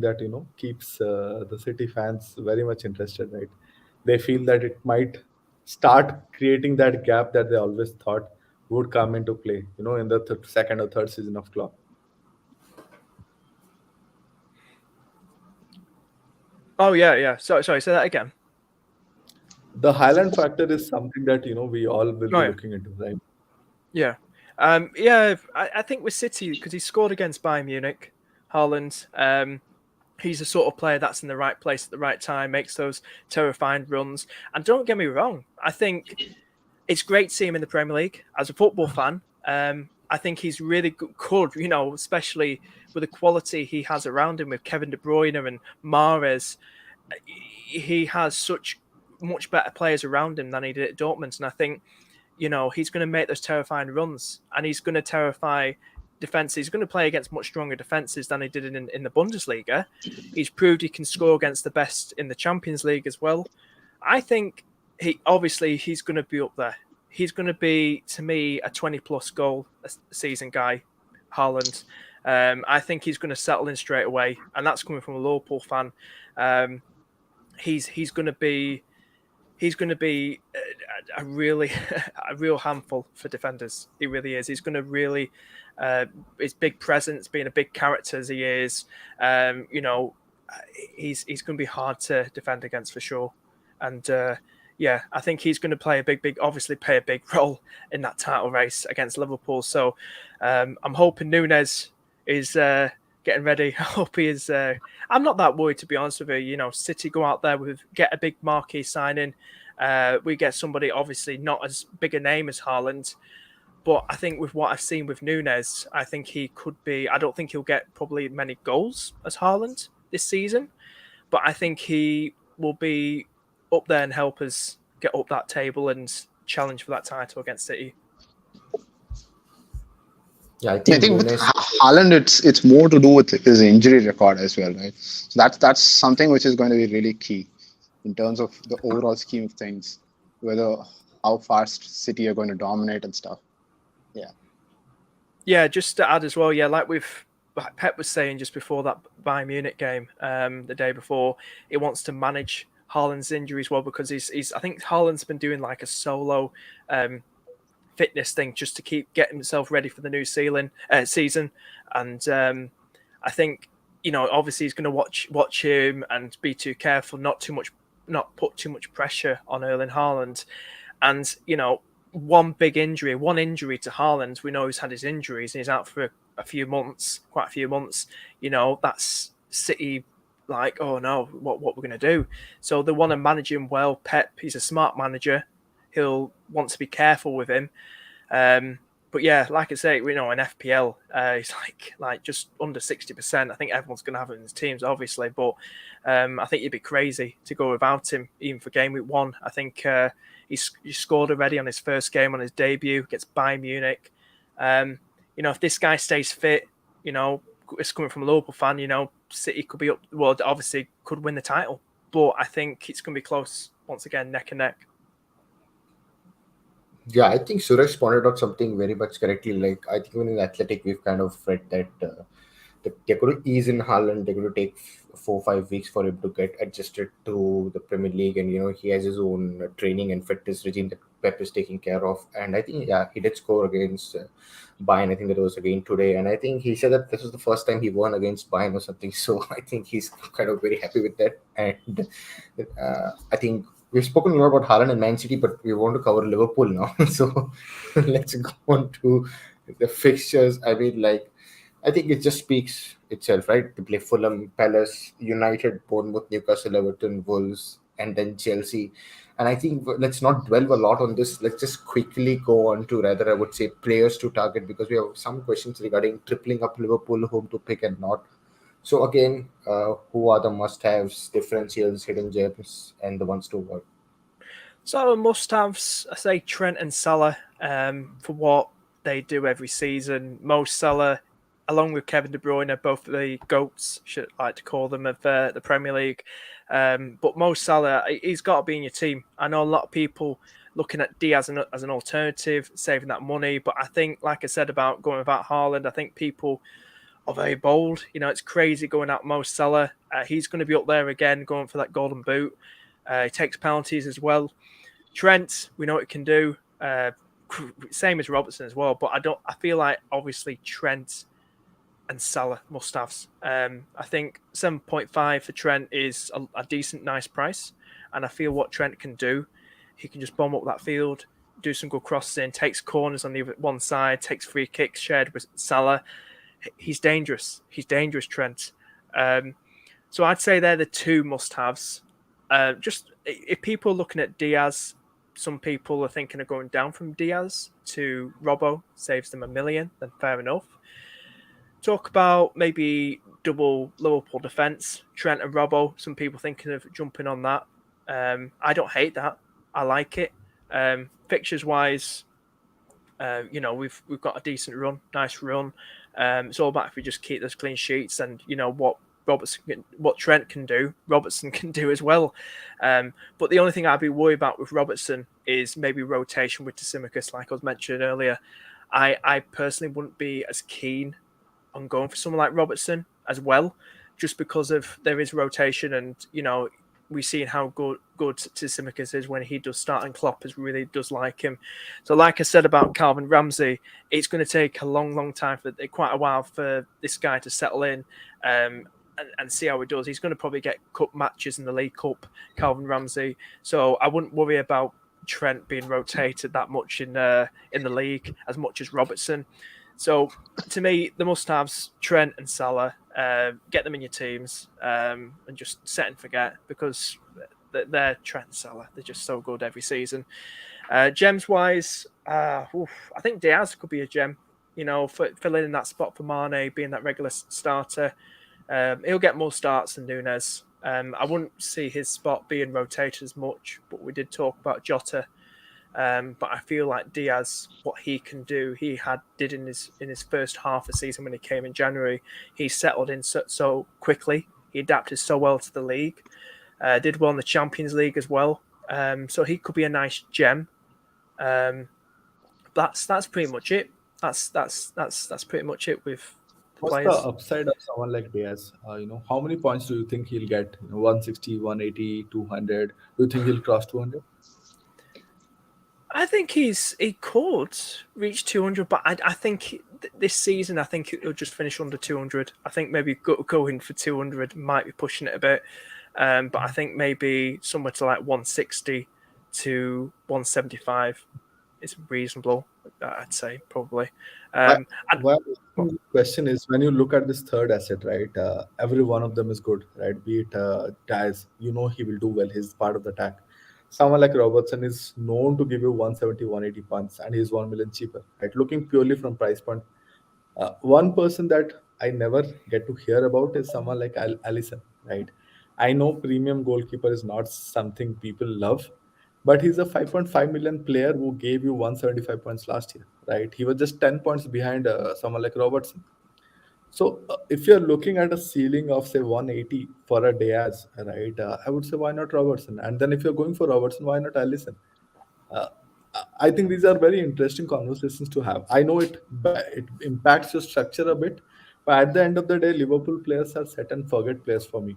that keeps the City fans very much interested, right? They feel that it might start creating that gap that they always thought would come into play, in the second or third season of Klopp. Oh yeah. Sorry, say that again. The Haaland factor is something that we all will be looking into, right? Yeah. I think with City, because he scored against Bayern Munich, Haaland. He's the sort of player that's in the right place at the right time, makes those terrifying runs. And don't get me wrong, I think it's great to see him in the Premier League. As a football fan, I think he's really good, especially with the quality he has around him with Kevin De Bruyne and Mahrez. He has such much better players around him than he did at Dortmund. And I think, he's going to make those terrifying runs and he's going to terrify defenses. He's going to play against much stronger defenses than he did in the Bundesliga. He's proved he can score against the best in the Champions League as well. I think he's going to be up there. He's going to be, to me, a 20-plus goal a season guy, Haaland. I think he's going to settle in straight away, and that's coming from a Liverpool fan. He's going to be a real handful for defenders. He really is. He's going to really his big presence, being a big character as he is. He's going to be hard to defend against for sure. And I think he's going to play a big role in that title race against Liverpool. So I'm hoping Núñez is getting ready. I hope he is. I'm not that worried, to be honest with you. City go out there get a big marquee signing. We get somebody obviously not as big a name as Haaland, but I think with what I've seen with Núñez, I think he could be. I don't think he'll get probably many goals as Haaland this season, but I think he will be up there and help us get up that table and challenge for that title against City. Yeah, I think with Haaland, it's more to do with his injury record as well, right? So that's something which is going to be really key in terms of the overall scheme of things, whether how fast City are going to dominate and stuff. Yeah, just to add as well, like Pep was saying just before that Bayern Munich game, the day before, he wants to manage Haaland's injury as well, because I think Haaland's been doing like a solo fitness thing just to keep getting himself ready for the new season. And I think, obviously he's going to watch him and be too careful, not put too much pressure on Erling Haaland. And, one injury to Haaland, we know he's had his injuries and he's out for quite a few months. That's City like, oh no, what we're going to do? So they want to manage him well. Pep, he's a smart manager. He'll want to be careful with him. But yeah, like I say, in FPL, he's like just under 60%. I think everyone's going to have him in his teams, obviously, but I think you'd be crazy to go without him, even for game week 1. I think he scored already on his first game on his debut against Bayern Munich. If this guy stays fit, it's coming from a Liverpool fan, City could be up. Well, obviously could win the title, but I think it's going to be close once again, neck and neck. Yeah, I think Suresh pointed out something very much correctly. Like, I think even in Athletic, we've kind of read that they're going to ease in Haaland. They're going to take 4 or 5 weeks for him to get adjusted to the Premier League. And, he has his own training and fitness regime that Pep is taking care of. And I think, he did score against Bayern. I think that was again today. And I think he said that this was the first time he won against Bayern or something. So I think he's kind of very happy with that. And I think we've spoken a lot about Haaland and Man City, but we want to cover Liverpool now. So let's go on to the fixtures. I mean, I think it just speaks itself, right? They play Fulham, Palace, United, Bournemouth, Newcastle, Everton, Wolves, and then Chelsea. And I think let's not dwell a lot on this. Let's just quickly go on to, rather, I would say, players to target, because we have some questions regarding tripling up Liverpool, whom to pick and not. So again, who are the must-haves, differentials, hidden gems, and the ones to avoid? So must-haves, I say Trent and Salah, for what they do every season. Mo Salah, along with Kevin De Bruyne, are both the goats, should like to call them, of the Premier League. But Mo Salah, he's got to be in your team. I know a lot of people looking at Diaz as an alternative, saving that money. But I think, like I said about going without Haaland, I think people are very bold. You know, it's crazy going out Mo Salah. He's going to be up there again, going for that golden boot. He takes penalties as well. Trent, we know what he can do. Same as Robertson as well. But I feel like obviously Trent and Salah must-haves. I think 7.5 for Trent is a decent, nice price. And I feel what Trent can do, he can just bomb up that field, do some good crossing, takes corners on the one side, takes free kicks shared with Salah. He's dangerous. He's dangerous, Trent. So I'd say they're the two must-haves. Just if people are looking at Diaz, some people are thinking of going down from Diaz to Robbo, saves them $1 million, then fair enough. Talk about maybe double Liverpool defence, Trent and Robbo. Some people thinking of jumping on that. I don't hate that. I like it. Fixtures wise, we've got a decent run, nice run. It's all about if we just keep those clean sheets, and what Trent can do, Robertson can do as well. But the only thing I'd be worried about with Robertson is maybe rotation with Tsimikas, like I was mentioning earlier. I personally wouldn't be as keen on going for someone like Robertson as well, just because of there is rotation, and we've seen how good Tsimikas is when he does start, and Klopp really does like him. So like I said about Calvin Ramsey, it's going to take a long time, quite a while for this guy to settle in and see how he does. He's going to probably get cup matches in the League Cup, Calvin Ramsey. So I wouldn't worry about Trent being rotated that much in the league as much as Robertson. So to me, the must-haves, Trent and Salah, get them in your teams and just set and forget, because they're Trent and Salah. They're just so good every season. Gems-wise, I think Diaz could be a gem, filling in that spot for Mane, being that regular starter. He'll get more starts than Núñez. I wouldn't see his spot being rotated as much, but we did talk about Jota. But I feel like Diaz, what he can do, he did in his first half of the season when he came in January. He settled in so quickly. He adapted so well to the league. Did well in the Champions League as well. So he could be a nice gem. That's pretty much it. That's pretty much it with What's players. the upside of someone like Diaz? How many points do you think he'll get? 160, 180, 200? Do you think he'll cross 200? I think he could reach 200, but I think this season, I think he'll just finish under 200. I think maybe going for 200 might be pushing it a bit, but I think maybe somewhere to like 160 to 175 is reasonable. I'd say probably. Well, the question is, when you look at this third asset, right? Every one of them is good, right? Be it Diaz, he will do well. He's part of the attack. Someone like Robertson is known to give you 170, 180 punts, and he's 1 million cheaper, right? Looking purely from price point. One person that I never get to hear about is someone like Alisson, right? I know premium goalkeeper is not something people love, but he's a 5.5 million player who gave you 175 points last year, right? He was just 10 points behind someone like Robertson. So if you're looking at a ceiling of say 180 for a Diaz, right? I would say why not Robertson? And then if you're going for Robertson, why not Alisson? Uh, I think these are very interesting conversations to have. I know it impacts your structure a bit, but at the end of the day, Liverpool players are set and forget players for me.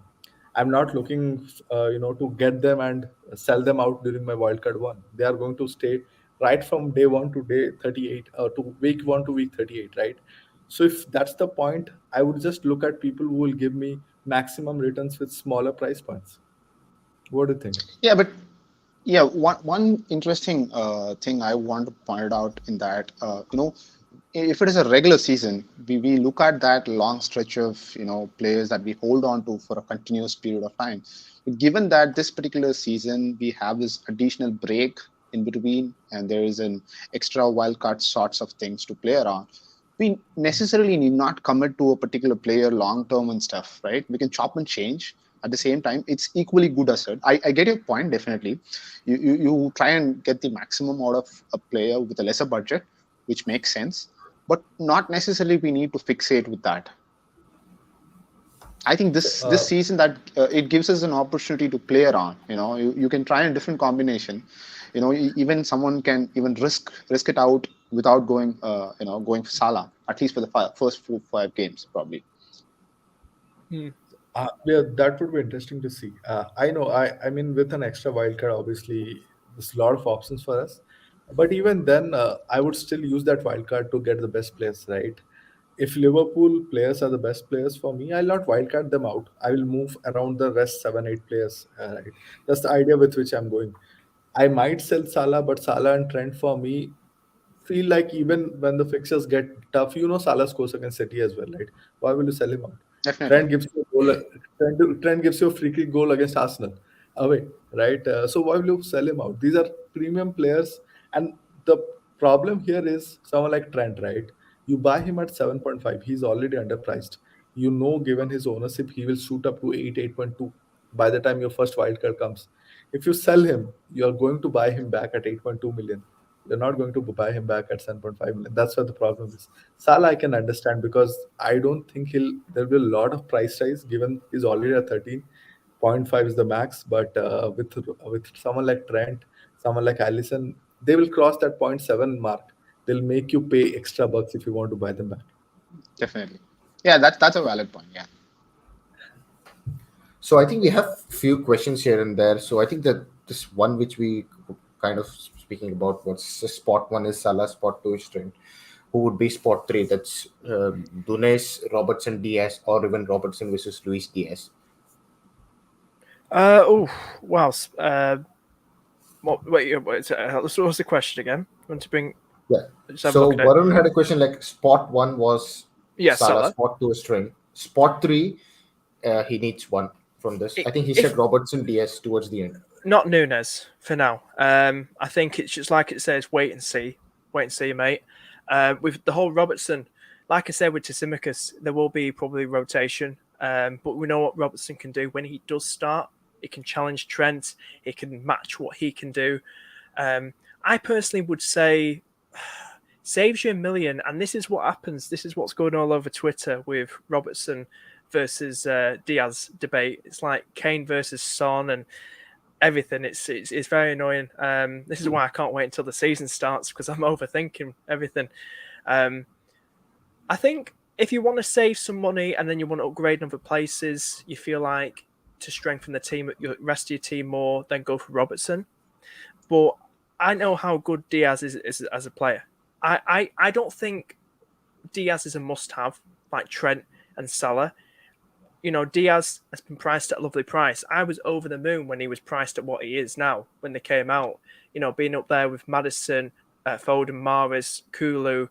I'm not looking, to get them and sell them out during my wildcard one. They are going to stay right from day one to day 38, to week one to week 38, right? So if that's the point, I would just look at people who will give me maximum returns with smaller price points. What do you think? Yeah, but one interesting thing I want to point out in that if it is a regular season, we look at that long stretch of players that we hold on to for a continuous period of time. Given that this particular season we have this additional break in between, and there is an extra wildcard sorts of things to play around, we necessarily need not commit to a particular player long term and stuff, right? We can chop and change. At the same time, it's equally good asset. I get your point, definitely. You try and get the maximum out of a player with a lesser budget, which makes sense, but not necessarily we need to fixate with that. I think this season that it gives us an opportunity to play around. You can try a different combination. Even someone can even risk it out without going for Salah, at least for the first 4-5 games probably. Yeah, that would be interesting to see. I know. I mean, with an extra wildcard, obviously, there's a lot of options for us. But even then, I would still use that wildcard to get the best players, right? If Liverpool players are the best players for me, I'll not wildcard them out. I will move around the rest 7, 8 players. Right? That's the idea with which I'm going. I might sell Salah, but Salah and Trent for me feel like even when the fixtures get tough, Salah scores against City as well, right? Why will you sell him out? Definitely. Trent gives you a goal. Trent gives you a free kick goal against Arsenal away, right? So why will you sell him out? These are premium players, and the problem here is someone like Trent, right? You buy him at 7.5, he's already underpriced. Given his ownership, he will shoot up to 8.2 by the time your first wildcard comes. If you sell him, you're going to buy him back at 8.2 million. You're not going to buy him back at 7.5 million. That's what the problem is. Salah, I can understand because I don't think there'll be a lot of price rise given he's already at 13.5 is the max. But with someone like Trent, someone like Allison, they will cross that point 0.7 mark. They'll make you pay extra bucks if you want to buy them back. Definitely. Yeah, that's a valid point. Yeah. So I think we have few questions here and there. So I think that this one which we kind of speaking about what's the spot one is Salah, spot two is Trent. Who would be spot three? That's Dunes, Robertson, Diaz, or even Robertson versus Luis Diaz. Oh, wow. What's the question again? Want to bring? Yeah. Let's have a So look at it. Varun had a question like spot one was Yeah, Salah, Salah. spot two is Trent, spot three he needs one from this. I think he said Robertson, Diaz towards the end. Not Nunes for now. I think it's just like it says, wait and see, mate. With the whole Robertson, like I said with Tisimicus, there will be probably rotation. But we know what Robertson can do when he does start. He can challenge Trent. He can match what he can do. I personally would say saves you $1 million, and this is what happens. This is what's going all over Twitter with Robertson versus Diaz debate. It's like Kane versus Son and everything. It's very annoying. This is why I can't wait until the season starts because I'm overthinking everything. I think if you want to save some money and then you want to upgrade in other places, you feel like to strengthen the team, your rest of your team more, then go for Robertson. But I know how good Diaz is as a player. I don't think Diaz is a must-have like Trent and Salah. Diaz has been priced at a lovely price. I was over the moon when he was priced at what he is now when they came out. Being up there with Maddison, Foden, Mahrez, Kulu,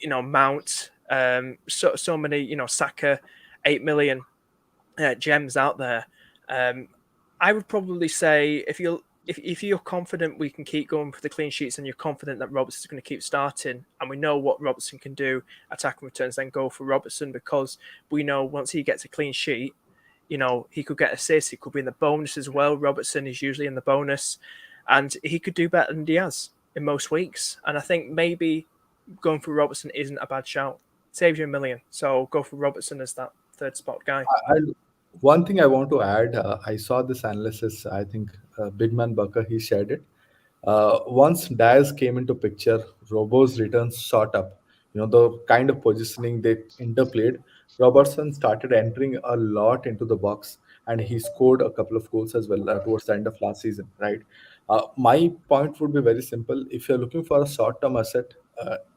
Mount, so many, Saka, 8 million gems out there. I would probably say if you're confident we can keep going for the clean sheets and you're confident that Robertson's going to keep starting and we know what Robertson can do, attacking returns, then go for Robertson because we know once he gets a clean sheet, he could get assists, he could be in the bonus as well. Robertson is usually in the bonus and he could do better than Diaz in most weeks. And I think maybe going for Robertson isn't a bad shout. Saves you $1 million. So go for Robertson as that third spot guy. One thing I want to add, I saw this analysis. I think Big Man Bucker he shared it. Once Diaz came into picture, Robo's returns shot up. The kind of positioning they interplayed. Robertson started entering a lot into the box, and he scored a couple of goals as well towards the end of last season. Right. My point would be very simple. If you're looking for a short-term asset,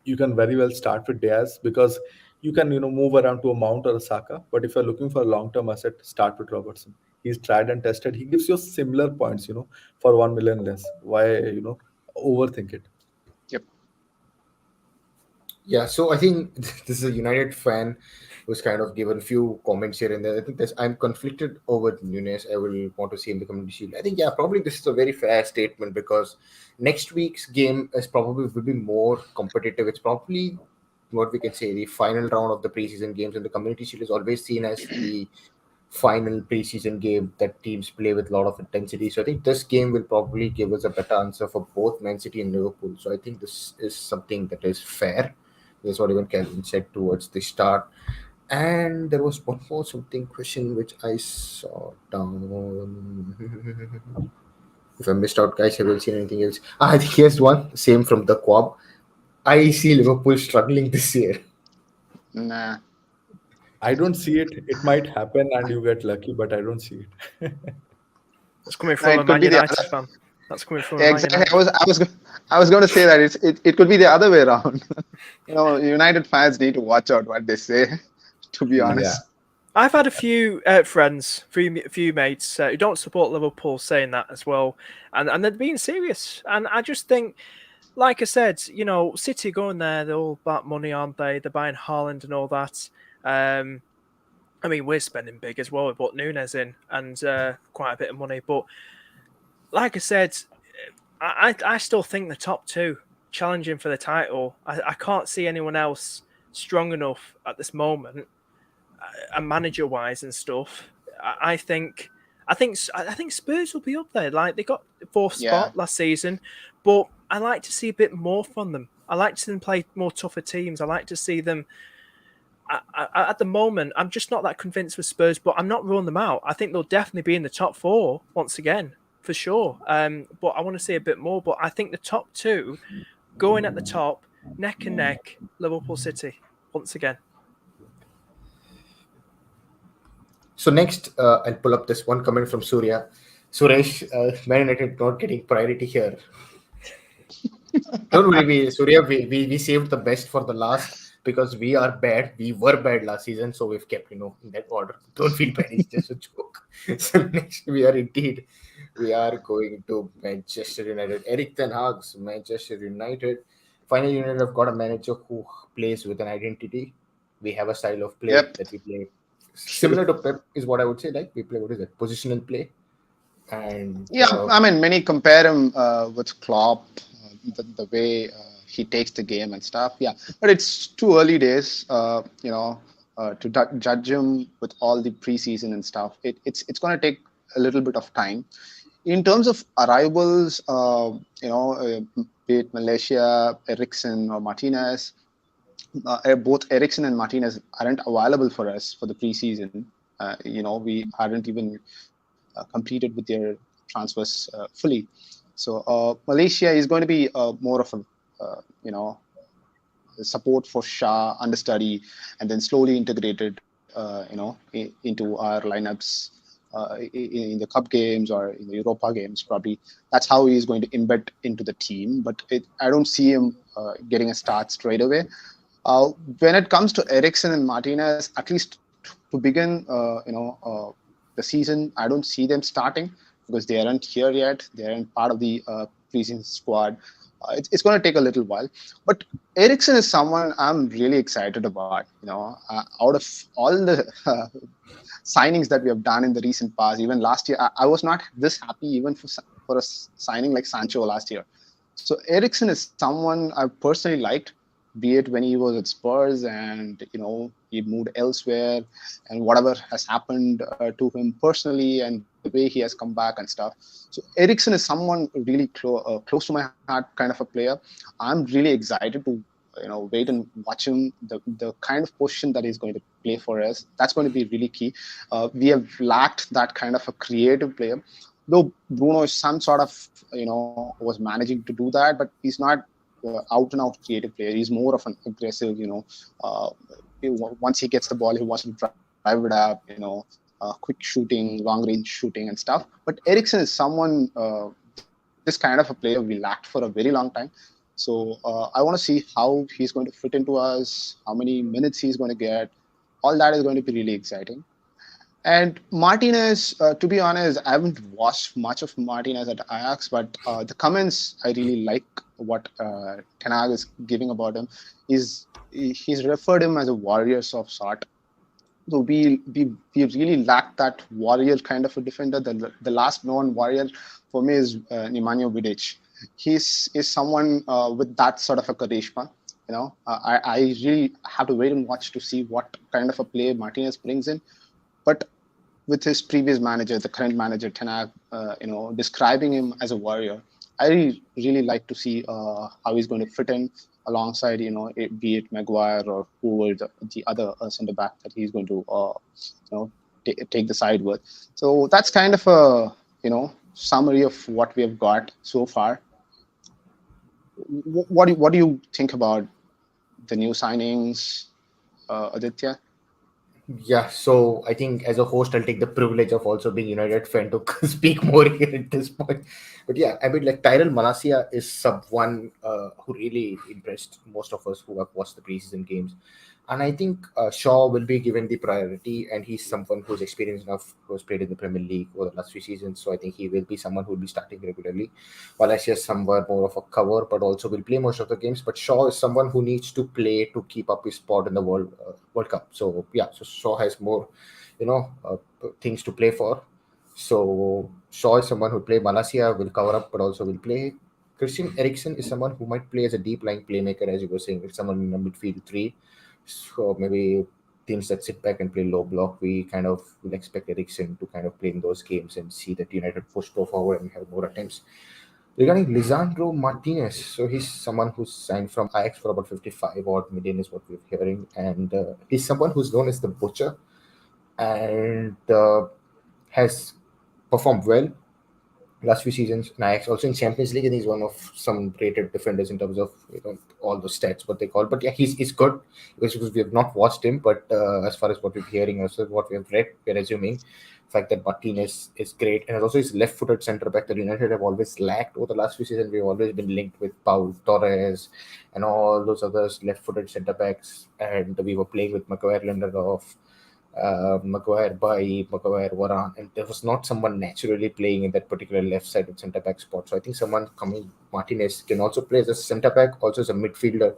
you can very well start with Diaz because you can move around to a Mount or a Saka. But if you're looking for a long-term asset, start with Robertson. He's tried and tested. He gives you similar points, for 1 million less. Why overthink it? Yep. Yeah, so I think this is a United fan who's kind of given few comments here and there. I think I'm conflicted over Nunes. I will want to see him in the Community Shield. I think, yeah, probably this is a very fair statement because next week's game is probably will be more competitive. It's probably what we can say the final round of the preseason games, and the Community Shield is always seen as the final preseason game that teams play with a lot of intensity. So I think this game will probably give us a better answer for both Man City and Liverpool. So I think this is something that is fair. That's what even Calvin said towards the start. And there was one more something question which I saw down. If I missed out, guys, I haven't seen anything else. I think here's one. Same from the Quab. I see Liverpool struggling this year. Nah. I don't see it. It might happen and you get lucky, but I don't see it. That's coming No, from a it could Man be the United other. fan. That's coming from a Man Exactly. United. I was going to say that it could be the other way around. United fans need to watch out what they say. To be Yeah. honest. I've had a few friends, few mates who don't support Liverpool saying that as well, and they're being serious. And I just think, like I said, City going there, they're all about money, aren't they? They're buying Haaland and all that. I mean, we're spending big as well. We bought Nunes in and quite a bit of money. But like I said, I still think the top two challenging for the title. I can't see anyone else strong enough at this moment, and manager wise and stuff. I think Spurs will be up there. Like they got the fourth Yeah. spot last season, but I like to see a bit more from them. I like to see them play more tougher teams. I like to see them. At the moment, I'm just not that convinced with Spurs, but I'm not ruling them out. I think they'll definitely be in the top four once again, for sure. But I want to see a bit more. But I think the top two going at the top, neck and neck, Liverpool City once again. So next, I'll pull up this one comment from Surya. Suresh, Man United not getting priority here. Don't worry, Surya, we saved the best for the last because we are bad. We were bad last season, so we've kept, in that order. Don't feel bad, it's just a joke. So next, we are going to Manchester United. Eric Ten Hag's Manchester United. Finally, United have got a manager who plays with an identity. We have a style of play Yep. that we play. Similar to Pep is what I would say. Like we play, what is it? Positional play. And Yeah, I mean, many compare him with Klopp, the way he takes the game and stuff. Yeah, but it's too early days, to judge him with all the preseason and stuff. It's going to take a little bit of time. In terms of arrivals, be it Malaysia, Ericsson or Martinez, both Ericsson and Martinez aren't available for us for the preseason. We hadn't even completed with their transfers fully. So Malaysia is going to be more of a support for Shah, understudy, and then slowly integrated, into our lineups in the cup games or in the Europa games. Probably that's how he is going to embed into the team. But I don't see him getting a start straight away. When it comes to Ericsson and Martinez, at least to begin, the season, I don't see them starting because they aren't here yet. They aren't part of the preseason squad. It's going to take a little while. But Ericsson is someone I'm really excited about. Out of all the signings that we have done in the recent past, even last year, I was not this happy even for a signing like Sancho last year. So Ericsson is someone I personally liked, be it when he was at Spurs and he moved elsewhere, and whatever has happened to him personally and the way he has come back and stuff. So Ericsson is someone really close to my heart, kind of a player. I'm really excited to wait and watch him. The kind of position that he's going to play for us, that's going to be really key. We have lacked that kind of a creative player, though Bruno is some sort of was managing to do that, but he's not out and out creative player. He's more of an aggressive, once he gets the ball, he wants to drive it up, quick shooting, long range shooting and stuff. But Ericsson is someone, this kind of a player we lacked for a very long time. So I want to see how he's going to fit into us, how many minutes he's going to get. All that is going to be really exciting. And Martinez, to be honest, I haven't watched much of Martinez at Ajax, but the comments I really like what Ten Hag is giving about him is he's referred him as a warrior of sort. So we really lack that warrior kind of a defender. The last known warrior for me is Nemanja Vidic. He's is someone with that sort of a charisma. I really have to wait and watch to see what kind of a play Martinez brings in. But with his previous manager, the current manager Ten Hag, describing him as a warrior, I really like to see how he's going to fit in alongside, be it Maguire or whoever the other centre back that he's going to, take the side with. So that's kind of a, summary of what we have got so far. What do you think about the new signings, Aditya? Yeah, so I think as a host, I'll take the privilege of also being United fan to speak more here at this point. But yeah, I mean, like Tyrell Malacia is someone who really impressed most of us who have watched the preseason games. And I think Shaw will be given the priority, and he's someone who's experienced enough, who's played in the Premier League over the last few seasons. So I think he will be someone who will be starting regularly. Malacia is somewhere more of a cover, but also will play most of the games. But Shaw is someone who needs to play to keep up his spot in the World Cup. So yeah, so Shaw has more, things to play for. So Shaw is someone who play. Malacia will cover up, but also will play. Christian Eriksen is someone who might play as a deep lying playmaker, as you were saying, with someone in the midfield three. So maybe teams that sit back and play low block, we kind of will expect Eriksen to kind of play in those games and see that United push go forward and have more attempts. Regarding Lisandro Martinez, so he's someone who's signed from Ajax for about 55 odd million, is what we're hearing, and he's someone who's known as the Butcher, and has performed well last few seasons in Ajax, also in Champions League, and he's one of some rated defenders in terms of all the stats what they call. But yeah, he's good because we have not watched him, but as far as what we're hearing, also what we have read, we're assuming the fact that Martinez is great, and also his left-footed centre back that United have always lacked over the last few seasons. We've always been linked with Paul Torres and all those others left-footed centre backs, and we were playing with Maguire, Lindelof, Maguire by Maguire Varane, and there was not someone naturally playing in that particular left side of centre back spot. So I think someone coming Martinez can also play as a centre back, also as a midfielder.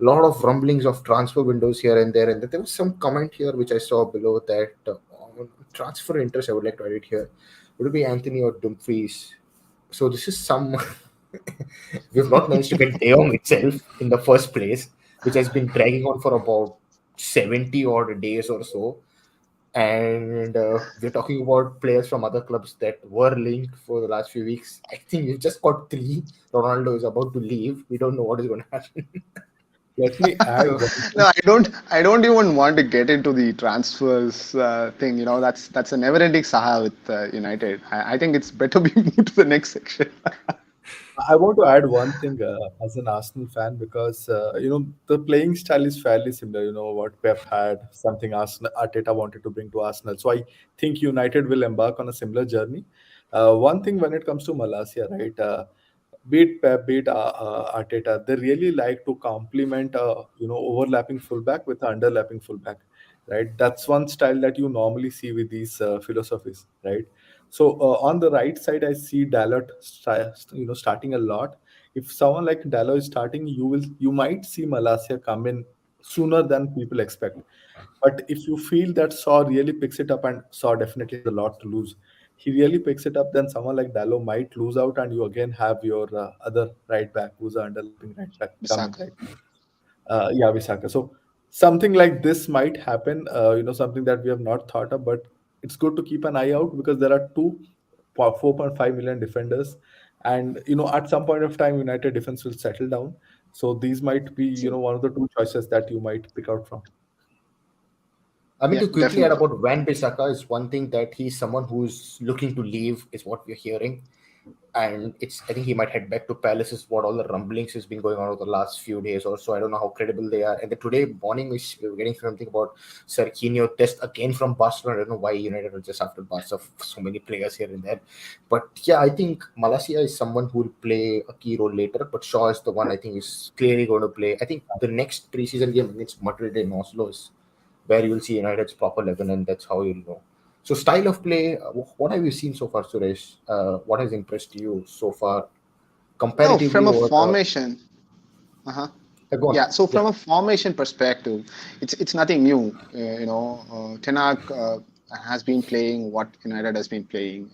A lot of rumblings of transfer windows here and there, and there was some comment here which I saw below that on transfer interest. I would like to add it here. Would it be Anthony or Dumfries? So this is some we've not managed to get De Jong itself in the first place, which has been dragging on for about 70 odd days or so, and we're talking about players from other clubs that were linked for the last few weeks. I think we've just got three. Ronaldo is about to leave. We don't know what is going to happen. Let me add So, one. no, I don't even want to get into the transfers thing. That's a never-ending saga with United. I think it's better we move to the next section. I want to add one thing as an Arsenal fan because the playing style is fairly similar. You know what Pep had, something Arsenal Arteta wanted to bring to Arsenal. So I think United will embark on a similar journey. One thing when it comes to Malasia, right? Be it Pep, be it Arteta, they really like to complement overlapping fullback with an underlapping fullback, right? That's one style that you normally see with these philosophies, right? So on the right side, I see Dalot, starting a lot. If someone like Dalot is starting, you might see Malasia come in sooner than people expect. But if you feel that Saw really picks it up, and Saw definitely has a lot to lose, he really picks it up, then someone like Dalot might lose out, and you again have your other right back who's an underlapping right back come in, Bisaka. right? Yeah, Visaka. So something like this might happen. Something that we have not thought of, but it's good to keep an eye out because there are 4.5 million defenders, and at some point of time, United defense will settle down. So these might be one of the two choices that you might pick out from. I mean, Yeah, to quickly add definitely. about Van Bissaka is one thing that he's someone who's looking to leave, is what we're hearing. And I think he might head back to Palace, is what all the rumblings has been going on over the last few days or so. I don't know how credible they are. And then today morning we were getting something about Serginho test again from Barcelona. I don't know why United are just after Barca of so many players here and there. But yeah, I think Malacia is someone who will play a key role later, but Shaw is the one I think is clearly going to play. I think the next preseason game against Madrid in Oslo is where you'll see United's proper 11, and that's how you'll know. So style of play, what have you seen so far, Suresh? What has impressed you so far, No, comparatively from a over the? formation. Uh-huh. Go on. Yeah, so Yeah. from a formation perspective, it's nothing new. Ten Hag has been playing what United has been playing,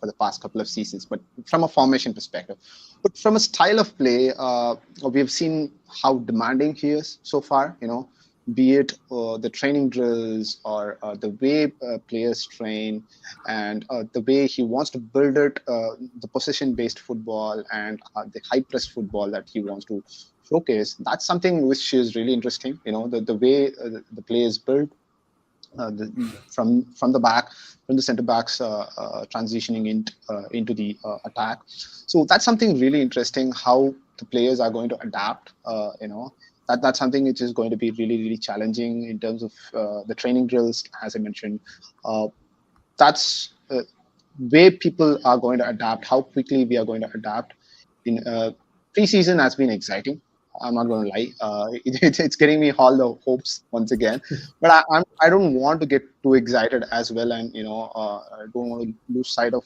for the past couple of seasons. But from a formation perspective, but from a style of play, we've seen how demanding he is so far. Be it the training drills or the way players train, and the way he wants to build it, the possession-based football and the high-press football that he wants to showcase. That's something which is really interesting. The way the play is built, from the back, from the center backs transitioning into the attack. So that's something really interesting. How the players are going to adapt. That's something which is going to be really really challenging in terms of the training drills, as I mentioned. That's way people are going to adapt. How quickly we are going to adapt. In Preseason has been exciting. I'm not going to lie. It's getting me all the hopes once again. But I don't want to get too excited as well, and I don't want to lose sight of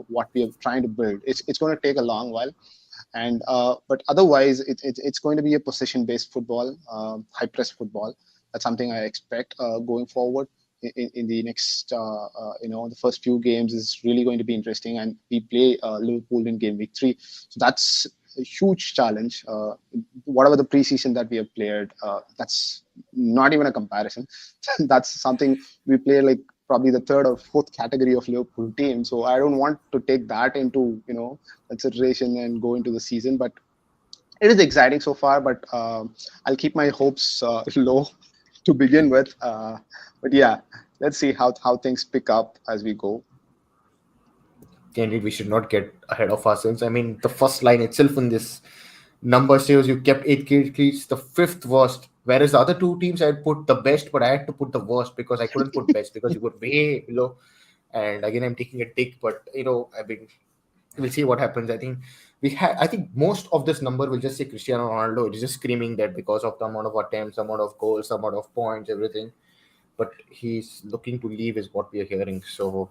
what we are trying to build. It's going to take a long while, and but otherwise it's going to be a possession based football, high press football. That's something I expect going forward. In the next, the first few games is really going to be interesting, and we play Liverpool in game week 3, so that's a huge challenge. Whatever the preseason that we have played, that's not even a comparison. That's something we play like probably the third or fourth category of Liverpool team. So I don't want to take that into consideration and go into the season, but it is exciting so far. But I'll keep my hopes low to begin with. But yeah, let's see how things pick up as we go. Indeed, we should not get ahead of ourselves. I mean, the first line itself in this number says you kept 8 cleats, the fifth worst. Whereas the other two teams, I had put the best, but I had to put the worst because I couldn't put best because you were way below. And again, I'm taking a tick, but I mean, we'll see what happens. I think most of this number will just say Cristiano Ronaldo. It's just screaming that because of the amount of attempts, amount of goals, amount of points, everything. But he's looking to leave, is what we are hearing. So,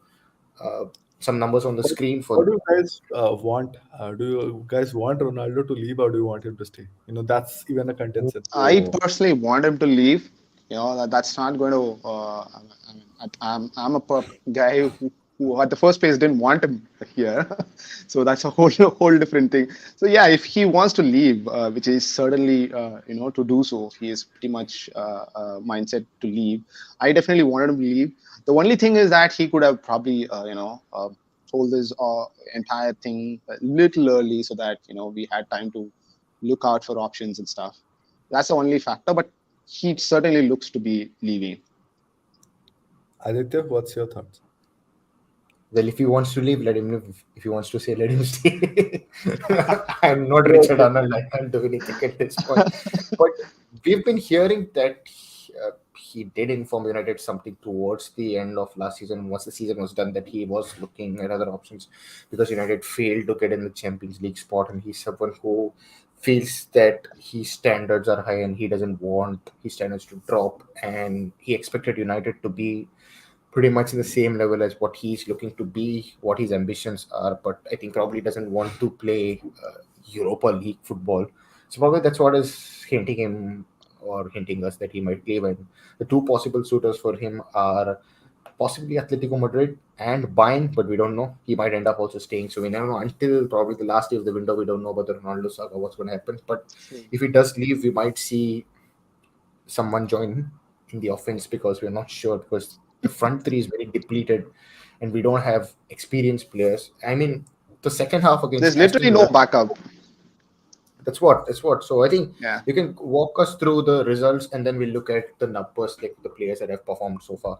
uh, some numbers on the screen What for. do you guys want? Do you guys want Ronaldo to leave, or do you want him to stay? That's even a contention. I Oh, personally want him to leave. That's not going to. I mean, I'm a guy who at the first place didn't want him here, so that's a whole different thing. So yeah, if he wants to leave, which is certainly to do so, he is pretty much mindset to leave. I definitely wanted him to leave. The only thing is that he could have probably told this entire thing a little early so that we had time to look out for options and stuff. That's the only factor, but he certainly looks to be leaving. Aditya, what's your thoughts? well, if he wants to leave, let him leave. If he wants to stay, let him stay. I'm not Yeah, Richard okay. Arnold. I can't do anything at this point. But we've been hearing that he did inform United something towards the end of last season. Once the season was done, that he was looking at other options because United failed to get in the Champions League spot, and he's someone who feels that his standards are high and he doesn't want his standards to drop, and he expected United to be pretty much in the same level as what he's looking to be, what his ambitions are. But I think probably doesn't want to play Europa League football. So probably that's what is hinting him or hinting us that he might leave. And the two possible suitors for him are possibly Atletico Madrid and Bayern, but we don't know. He might end up also staying. So we never know until probably the last day of the window. We don't know about the Ronaldo saga, what's going to happen. But if he does leave, we might see someone join in the offense because we're not sure because the front three is very depleted and we don't have experienced players. I mean, the second half There's against literally Aston no Villa, backup. that's what. So I think Yeah. you can walk us through the results and then we'll look at the numbers, like the players that have performed so far.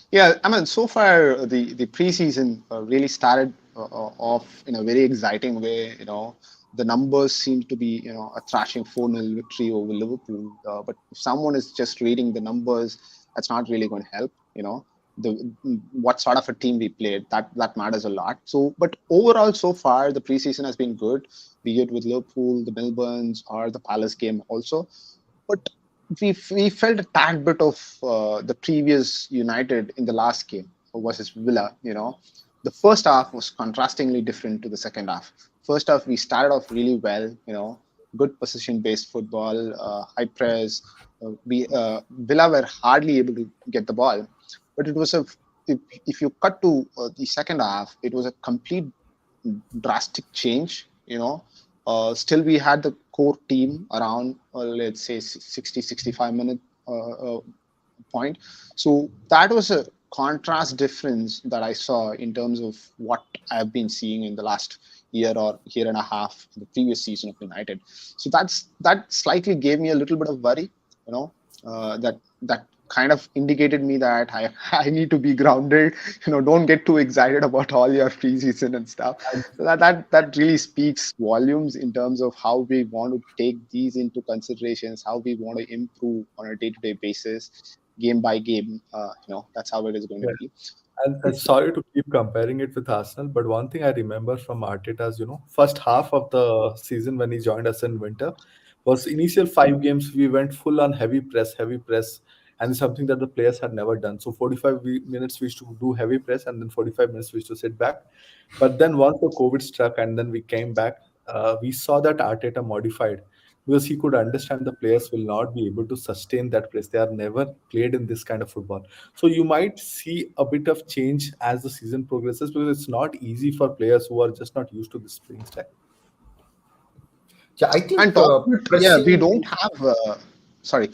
Yeah, I mean, so far the preseason really started off in a very exciting way. The numbers seem to be a thrashing 4-0 victory over Liverpool. But if someone is just reading the numbers, that's not really going to help. The what sort of a team we played, that matters a lot. So, but overall, so far the preseason has been good, be it with Liverpool, the Melbournes, or the Palace game also. But we felt a tad bit of the previous United in the last game versus Villa. The first half was contrastingly different to the second half. First half, we started off really well. Good position-based football, high press. Villa were hardly able to get the ball, but it was if you cut to the second half, it was a complete drastic change. Still we had the core team around, let's say 60, 65 minute point. So that was a contrast difference that I saw in terms of what I've been seeing in the last year or year and a half in the previous season of United. So that slightly gave me a little bit of worry, that kind of indicated me that I need to be grounded. Don't get too excited about all your preseason and stuff. So that really speaks volumes in terms of how we want to take these into considerations, how we want to improve on a day-to-day basis, game by game. That's how it is going to be. And sorry to keep comparing it with Arsenal, but one thing I remember from Arteta's, first half of the season when he joined us in winter was initial 5 games we went full on heavy press, and something that the players had never done. So 45 minutes we used to do heavy press, and then 45 minutes we used to sit back. But then once the COVID struck, and then we came back, we saw that Arteta modified because he could understand the players will not be able to sustain that press. They are never played in this kind of football. So you might see a bit of change as the season progresses because it's not easy for players who are just not used to this playing style. Yeah, I think And top of it, yeah, we pressing. don't have. Sorry,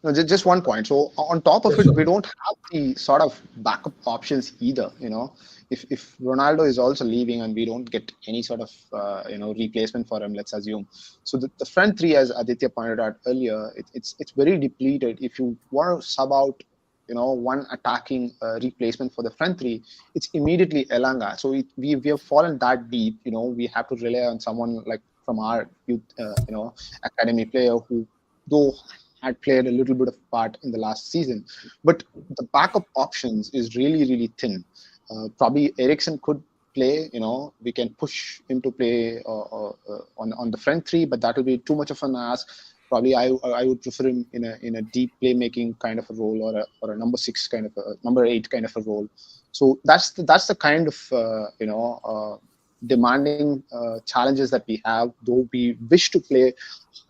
no, just one point. So on top of Yeah, it, sure. we don't have the sort of backup options either. If Ronaldo is also leaving and we don't get any sort of replacement for him, let's assume. So the front three, as Aditya pointed out earlier, it's very depleted. If you want to sub out, one attacking replacement for the front three, it's immediately Elanga. So we have fallen that deep. We have to rely on someone like from our youth, academy player who, though had played a little bit of part in the last season, but the backup options is really, really thin. Probably Ericsson could play. We can push him to play on the front three, but that will be too much of an ask. Probably I would prefer him in a deep playmaking kind of a role, or a number 6 kind of a number 8 kind of a role. So that's the kind of demanding challenges that we have. Though we wish to play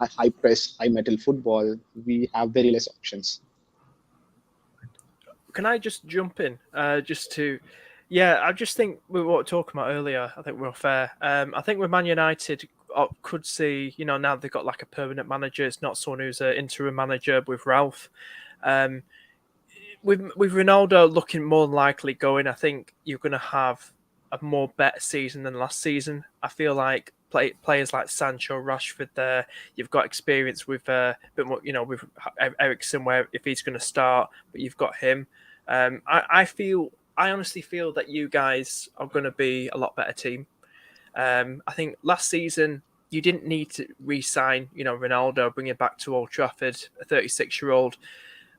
high press, high metal football, we have very less options. Can I just jump in? I just think we were talking about earlier. I think we're fair. I think with Man United, could see, now they've got like a permanent manager. It's not someone who's an interim manager with Ralph. With Ronaldo looking more than likely going, I think you're going to have a more better season than last season. I feel like players like Sancho, Rashford there, you've got experience with a bit more, with Ericsson, where if he's going to start, but you've got him. I honestly feel that you guys are going to be a lot better team. I think last season you didn't need to re-sign, Ronaldo, bring him back to Old Trafford, a 36-year-old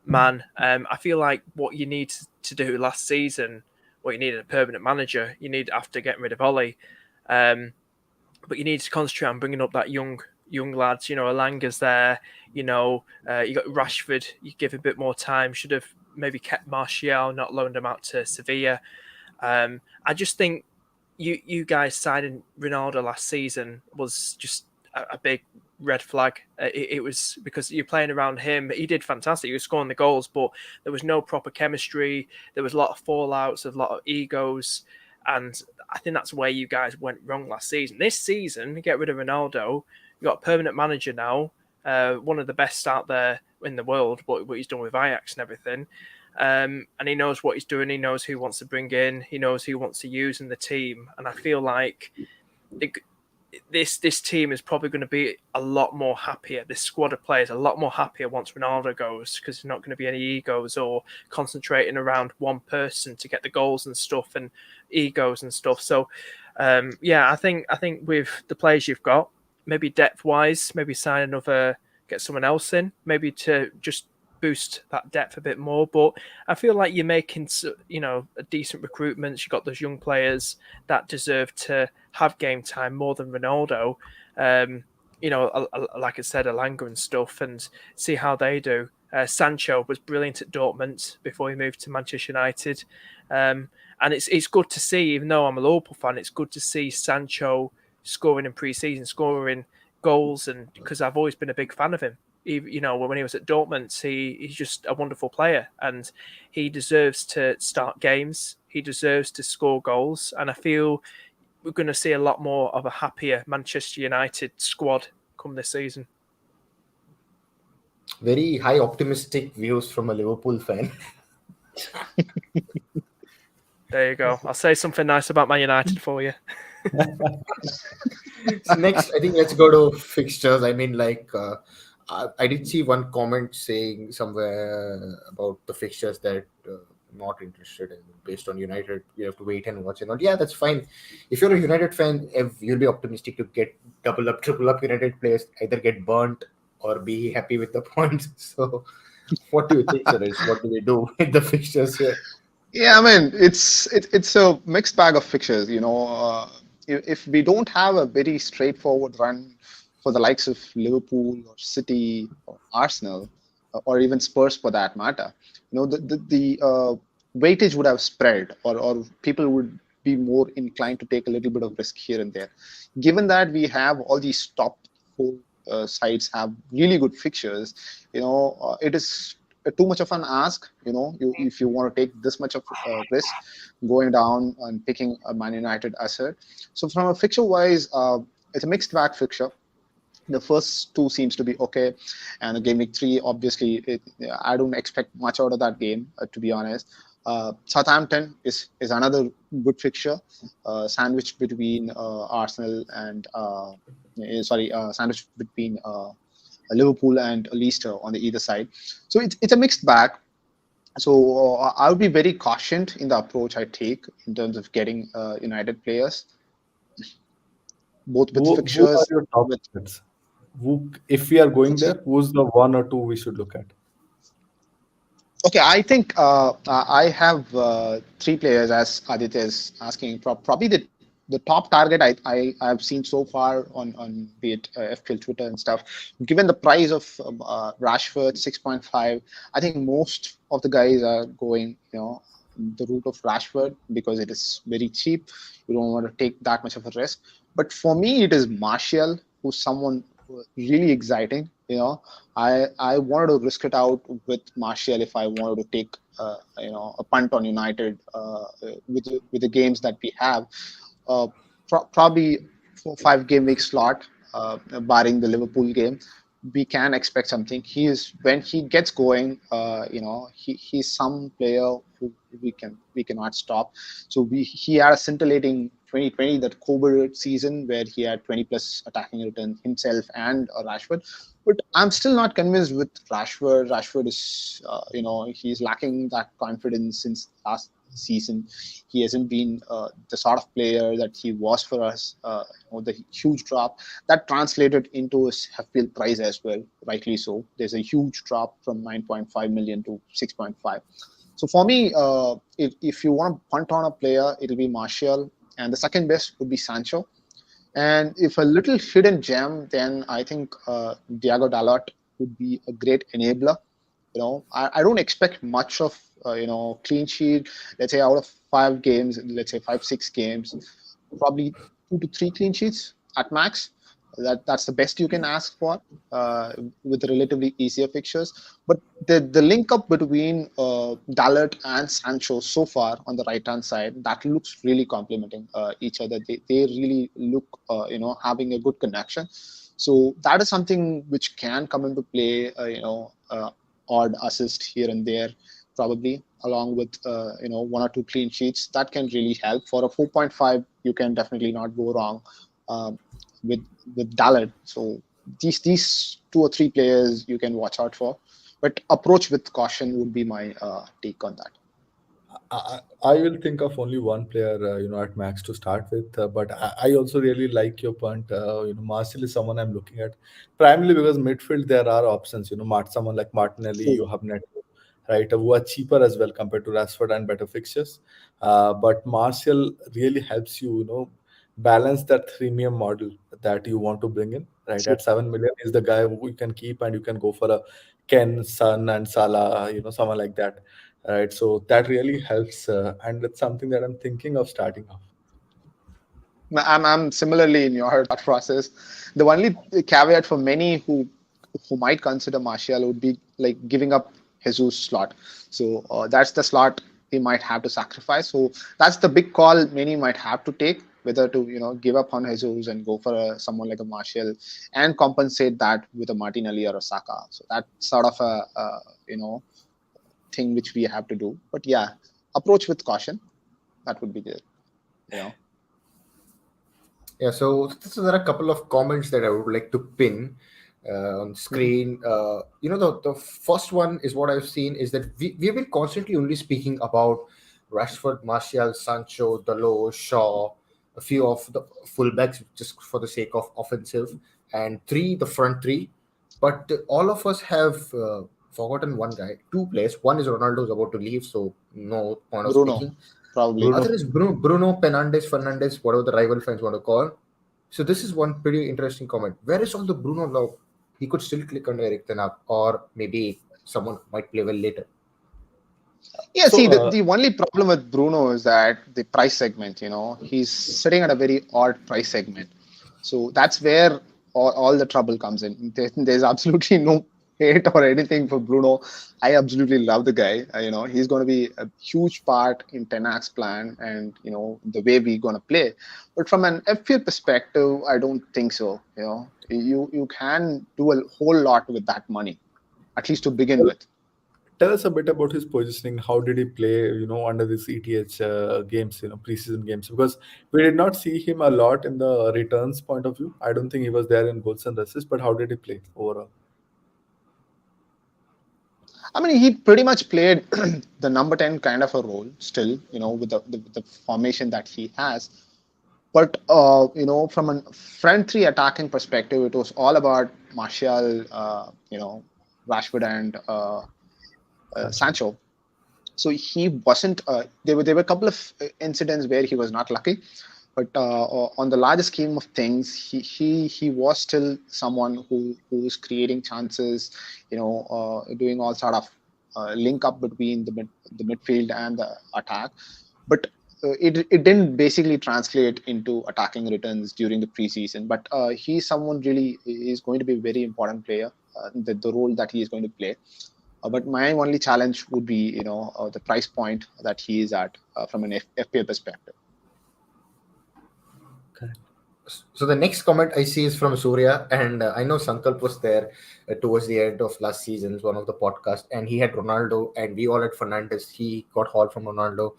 man. I feel like what you need to do last season, you needed a permanent manager. You need, after getting rid of Ollie, but you need to concentrate on bringing up that young lads. Elanga's there. You got Rashford. You give a bit more time. Should have maybe kept Martial, not loaned him out to Sevilla. I just think you guys signing Ronaldo last season was just a big red flag. It was because you're playing around him. He did fantastic. He was scoring the goals, but there was no proper chemistry. There was a lot of fallouts, a lot of egos. And I think that's where you guys went wrong last season. This season, get rid of Ronaldo. You've got a permanent manager now, one of the best out there in the world, what he's done with Ajax and everything. And he knows what he's doing. He knows who he wants to bring in. He knows who he wants to use in the team. And I feel like this team is probably going to be a lot more happier. This squad of players a lot more happier once Ronaldo goes, because there's not going to be any egos or concentrating around one person to get the goals and stuff, and egos and stuff. So, I think with the players you've got, maybe depth wise, maybe sign another, get someone else in, maybe to just boost that depth a bit more. But I feel like you're making, a decent recruitments. You've got those young players that deserve to have game time more than Ronaldo. like I said, Elanga and stuff, and see how they do. Sancho was brilliant at Dortmund before he moved to Manchester United, and it's good to see. Even though I'm a Liverpool fan, it's good to see Sancho scoring in pre-season, scoring goals, and because I've always been a big fan of him. When he was at Dortmund, he's just a wonderful player, and he deserves to start games. He deserves to score goals, and I feel we're going to see a lot more of a happier Manchester United squad come this season. Very high optimistic views from a Liverpool fan. There you go. I'll say something nice about Man United for you. So next, I think let's go to fixtures. I mean, I did see one comment saying somewhere about the fixtures that not interested in based on United. You have to wait and watch and all. Yeah, that's fine. If you're a United fan, if you'll be optimistic to get double up, triple up United players, either get burnt or be happy with the points. So, what do you think, Suresh? What do we do with the fixtures here? Yeah, I mean, it's a mixed bag of fixtures. If we don't have a very straightforward run for the likes of Liverpool or City or Arsenal or even Spurs for that matter, the weightage would have spread, or people would be more inclined to take a little bit of risk here and there. Given that we have all these top four sides have really good fixtures, it is too much of an ask. If you want to take this much of risk going down and picking a Man United asset. So from a fixture wise, it's a mixed bag fixture. The first two seems to be okay, and the game week 3, obviously, I don't expect much out of that game, to be honest. Southampton is another good fixture, sandwiched between Arsenal and sandwiched between Liverpool and Leicester on the either side. So it's a mixed bag. So I would be very cautioned in the approach I take in terms of getting United players, both with Who fixtures. are your top bets? If we are going there, who's the one or two we should look at? Okay, I think I have 3 players, as Aditya is asking. Probably the top target I've seen so far on be it FPL Twitter and stuff. Given the price of Rashford 6.5, I think most of the guys are going the route of Rashford because it is very cheap. You don't want to take that much of a risk. But for me, it is Martial, who's someone really exciting. I wanted to risk it out with Martial if I wanted to take a punt on United with the games that we have. Probably 4-5 game week slot, barring the Liverpool game, we can expect something. When he gets going, he's some player who we cannot stop. So he had a scintillating 2020, that COVID season, where he had 20 plus attacking return himself and Rashford. But I'm still not convinced with Rashford. Rashford is, he's lacking that confidence since last season. He hasn't been the sort of player that he was for us. The huge drop that translated into his FPL price as well, rightly so. There's a huge drop from 9.5 million to 6.5. So for me, if you want to punt on a player, it'll be Martial, and the second best would be Sancho. And if a little hidden gem, then I think Diogo Dalot would be a great enabler. I don't expect much of clean sheet. Let's say out of 5 games, let's say 5-6 games, probably 2 to 3 clean sheets at max. That's the best you can ask for with relatively easier fixtures. But the link up between Dalot and Sancho so far on the right hand side, that looks really complementing each other. They really look having a good connection. So that is something which can come into play. Odd assist here and there, probably along with 1 or 2 clean sheets. That can really help. For a 4.5, you can definitely not go wrong with Dalot. So these 2 or 3 players you can watch out for, but approach with caution would be my take on that. I will think of only one player, at max to start with. But I also really like your point. Martial is someone I'm looking at primarily because midfield there are options. Someone like Martinelli, you have Neto, right, who are cheaper as well compared to Rashford and better fixtures. But Martial really helps you, balance that freemium model that you want to bring in, right? At 7 million is the guy who you can keep, and you can go for a Ken, Son, and Salah, someone like that, right? So that really helps, and it's something that I'm thinking of starting off. I'm similarly in your thought process. The only caveat for many who might consider Martial would be like giving up Jesus slot. So that's the slot he might have to sacrifice. So that's the big call many might have to take, whether to give up on Jesus and go for someone like a Martial and compensate that with a Martinelli or a Saka. So that's sort of a thing which we have to do. But yeah, approach with caution. That would be good. Yeah, so there are a couple of comments that I would like to pin on screen. The first one is what I've seen is that we've been constantly only speaking about Rashford, Martial, Sancho, Dalot, Shaw, a few of the fullbacks just for the sake of offensive, and the front three. But all of us have forgotten one guy, two players. One is Ronaldo's about to leave, so no point of Bruno, speaking. probably. Bruno. Other is Bruno Fernandes, whatever the rival fans want to call. So this is one pretty interesting comment. Where is all the Bruno love? He could still click on Eric Ten Hag, or maybe someone might play well later. Yeah, So, see, the only problem with Bruno is that the price segment, he's sitting at a very odd price segment. So that's where all the trouble comes in. There's absolutely no hate or anything for Bruno. I absolutely love the guy. He's going to be a huge part in Ten Hag's plan and, the way we're going to play. But from an FPL perspective, I don't think so. You can do a whole lot with that money, at least to begin with. tell us a bit about his positioning. How did he play, under this ETH games, preseason games? Because we did not see him a lot in the returns point of view. I don't think he was there in goals and assists, but how did he play overall? I mean, he pretty much played the number 10 kind of a role still, with the formation that he has. But, from a front three attacking perspective, it was all about Martial, Rashford and Sancho. So he wasn't, there were a couple of incidents where he was not lucky. But on the larger scheme of things, he was still someone who was creating chances, doing all sort of link up between the midfield and the attack. But it didn't basically translate into attacking returns during the preseason. But he's someone really is going to be a very important player, the role that he is going to play. But my only challenge would be, the price point that he is at from an FPL perspective. So the next comment I see is from Surya, and I know Sankalp was there towards the end of last season's one of the podcast, and he had Ronaldo, and we all had Fernandes. He got hauled from Ronaldo.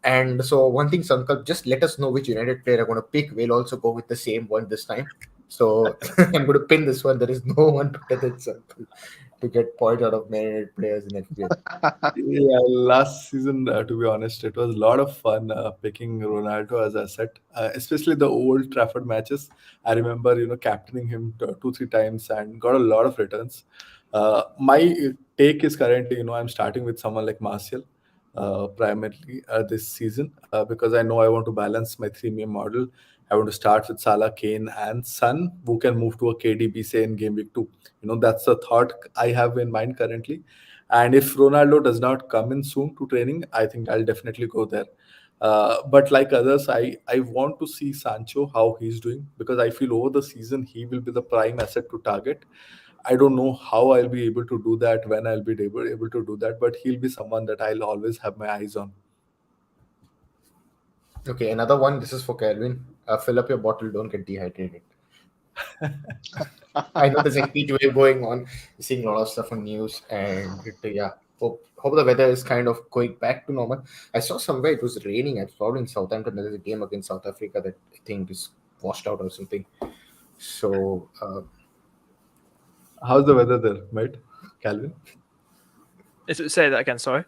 And so one thing, Sankalp, just let us know which United player I'm going to pick. We'll also go with the same one this time. So I'm going to pin this one. There is no one better than Sankalp to get points out of Man United players in FPL. Yeah, last season, to be honest, it was a lot of fun picking Ronaldo as asset, especially the Old Trafford matches. I remember, captaining him two, three times and got a lot of returns. My take is currently, I'm starting with someone like Martial primarily this season because I know I want to balance my freemium model. I want to start with Salah, Kane, and Son, who can move to a KDB, say, in game week 2. That's the thought I have in mind currently. And if Ronaldo does not come in soon to training, I think I'll definitely go there. But like others, I want to see Sancho, how he's doing, because I feel over the season, he will be the prime asset to target. I don't know how I'll be able to do that, when I'll be able to do that, but he'll be someone that I'll always have my eyes on. Okay, another one. This is for Calvin. Fill up your bottle. Don't get dehydrated. I know there's a heat wave going on. Seeing a lot of stuff on news, and hope the weather is kind of going back to normal. I saw somewhere it was raining. I saw in Southampton there's a game against South Africa that I think is washed out or something. So How's the weather there, mate? Calvin? Say that again, sorry.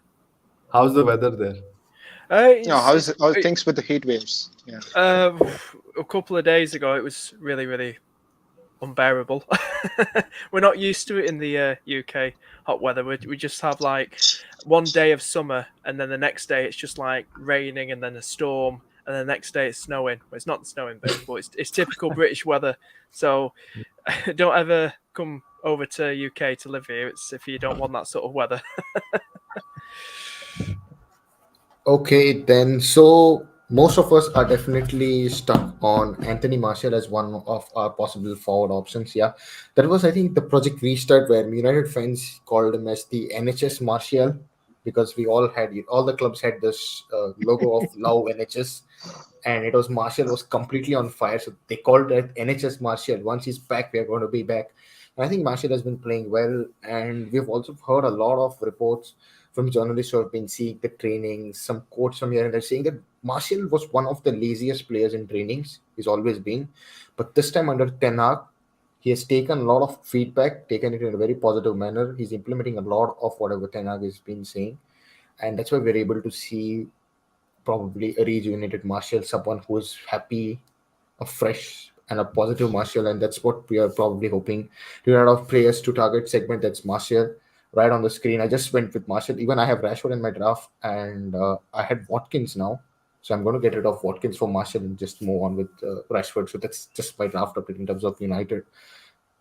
How's the weather there? How's things with the heat waves? Yeah. A couple of days ago, it was really, really unbearable. We're not used to it in the UK hot weather. We just have like one day of summer, and then the next day it's just like raining, and then a storm, and the next day it's snowing. Well, it's not snowing, but it's typical British weather. So don't ever come over to UK to live here. It's if you don't want that sort of weather. Okay, then. So most of us are definitely stuck on Anthony Martial as one of our possible forward options. Yeah, that was, I think, the Project Restart where United fans called him as the NHS Martial, because we all the clubs had this logo of Love NHS, and it was Martial was completely on fire, so they called it NHS Martial. Once he's back, we are going to be back. And I think Martial has been playing well, and we've also heard a lot of reports from journalists who have been seeing the training, some quotes from here and there saying that Martial was one of the laziest players in trainings. He's always been. But this time under Ten Hag, he has taken a lot of feedback, taken it in a very positive manner. He's implementing a lot of whatever Ten Hag has been saying. And that's why we're able to see probably a rejuvenated Martial, someone who is happy, a fresh and a positive Martial, and that's what we are probably hoping to get out of players to target segment. That's Martial right on the screen. I just went with Martial. Even I have Rashford in my draft, and I had Watkins now, so I'm going to get rid of Watkins for Martial and just move on with Rashford. So that's just my draft update in terms of United.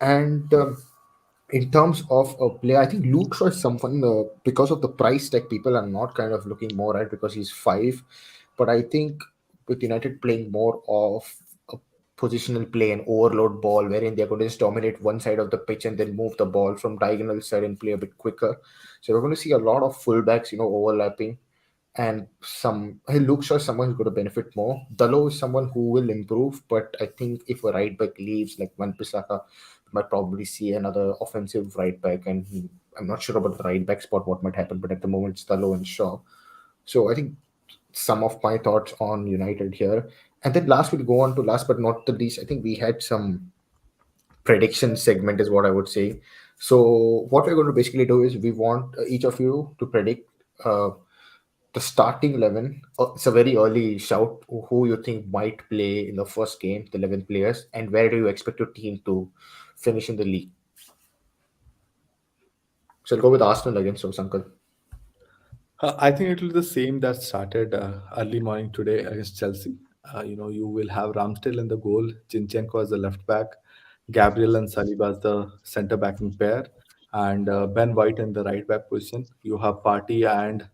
And in terms of a player, I think Luke Shaw is someone because of the price tag, people are not kind of looking more at because he's five. But I think with United playing more of a positional play and overload ball, wherein they're going to just dominate one side of the pitch and then move the ball from diagonal side and play a bit quicker. So we're going to see a lot of fullbacks, overlapping. And he looks like someone who's going to benefit more. Dalot is someone who will improve, but I think if a right back leaves, like Van Bissaka, we might probably see another offensive right back. And I'm not sure about the right back spot, what might happen, but at the moment it's Dalot and Shaw. So I think some of my thoughts on United here. And then last but not the least, I think we had some prediction segment, is what I would say. So what we're going to basically do is we want each of you to predict the starting 11. It's a very early shout. Who you think might play in the first game, the 11 players, and where do you expect your team to finish in the league? So I'll go with Arsenal again. So Sankalp. I think it will be the same that started early morning today against Chelsea. You will have Ramsdale in the goal, Zinchenko as the left back, Gabriel and Saliba as the centre backing pair, and Ben White in the right back position. You have Partey and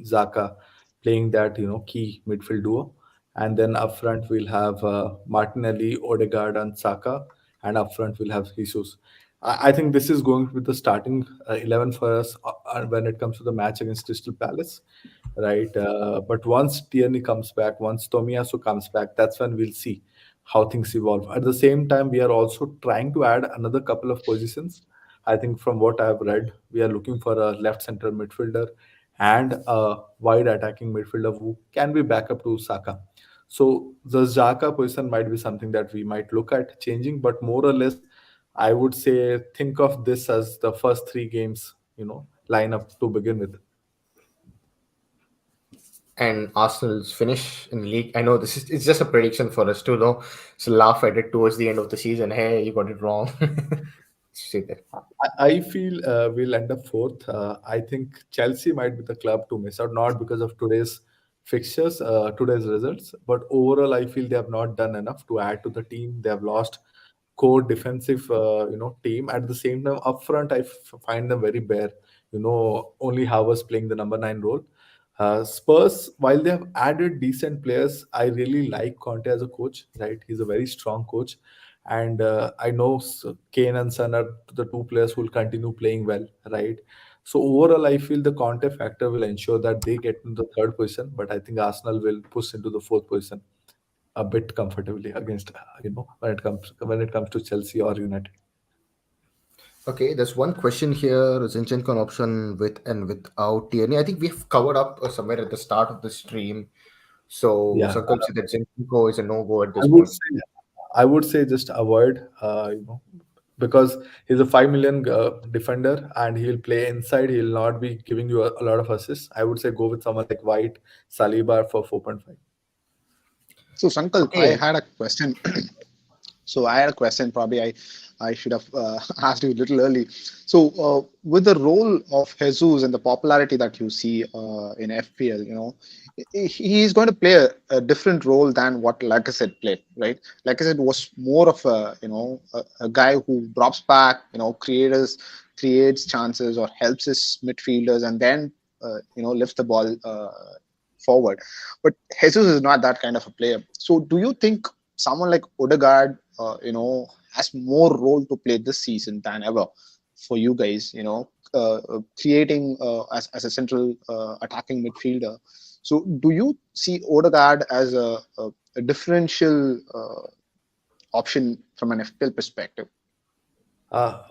Zaka playing that key midfield duo, and then up front we'll have Martinelli, Odegaard, and Saka, and up front we'll have Jesus. I think this is going to be the starting 11 for us when it comes to the match against Crystal Palace, right? But once Tierney comes back, once Tomiyasu comes back, that's when we'll see how things evolve. At the same time, we are also trying to add another couple of positions. I think from what I've read, we are looking for a left center midfielder and a wide attacking midfielder who can be backup to Saka. So the Xhaka position might be something that we might look at changing, but more or less, I would say think of this as the first three games, lineup to begin with. And Arsenal's finish in the league. I know it's just a prediction for us too, though. So laugh at it towards the end of the season. Hey, you got it wrong. Say that. I feel we'll end up fourth. I think Chelsea might be the club to miss out, not because of today's fixtures, today's results, but overall, I feel they have not done enough to add to the team. They have lost core defensive, team. At the same time, up front, find them very bare. Only Havertz playing the number 9 role. Spurs, while they have added decent players, I really like Conte as a coach. Right, he's a very strong coach, and I know Kane and Son are the two players who will continue playing well. Right, so overall, I feel the Conte factor will ensure that they get into the third position, but I think Arsenal will push into the fourth position a bit comfortably against when it comes to Chelsea or United. Okay, there's one question here. Zinchenko an option with and without Tierney. I think we've covered up somewhere at the start of the stream. So Yeah, Sankalp said that Zinchenko is a no-go at I this would point. say I would say just avoid, because he's a 5 million defender and he'll play inside. He'll not be giving you a lot of assists. I would say go with someone like White, Saliba for 4.5. So Sankalp, I Okay, had a question. So I had a question. Probably I should have asked you a little early. So with the role of Jesus and the popularity that you see in FPL, he's going to play a different role than what Lacazette played, right? Lacazette was more of a guy who drops back, creates chances or helps his midfielders, and then lifts the ball forward. But Jesus is not that kind of a player. So do you think someone like Odegaard, has more role to play this season than ever for you guys? Creating as a central attacking midfielder. So do you see Odegaard as a differential option from an FPL perspective? Uh,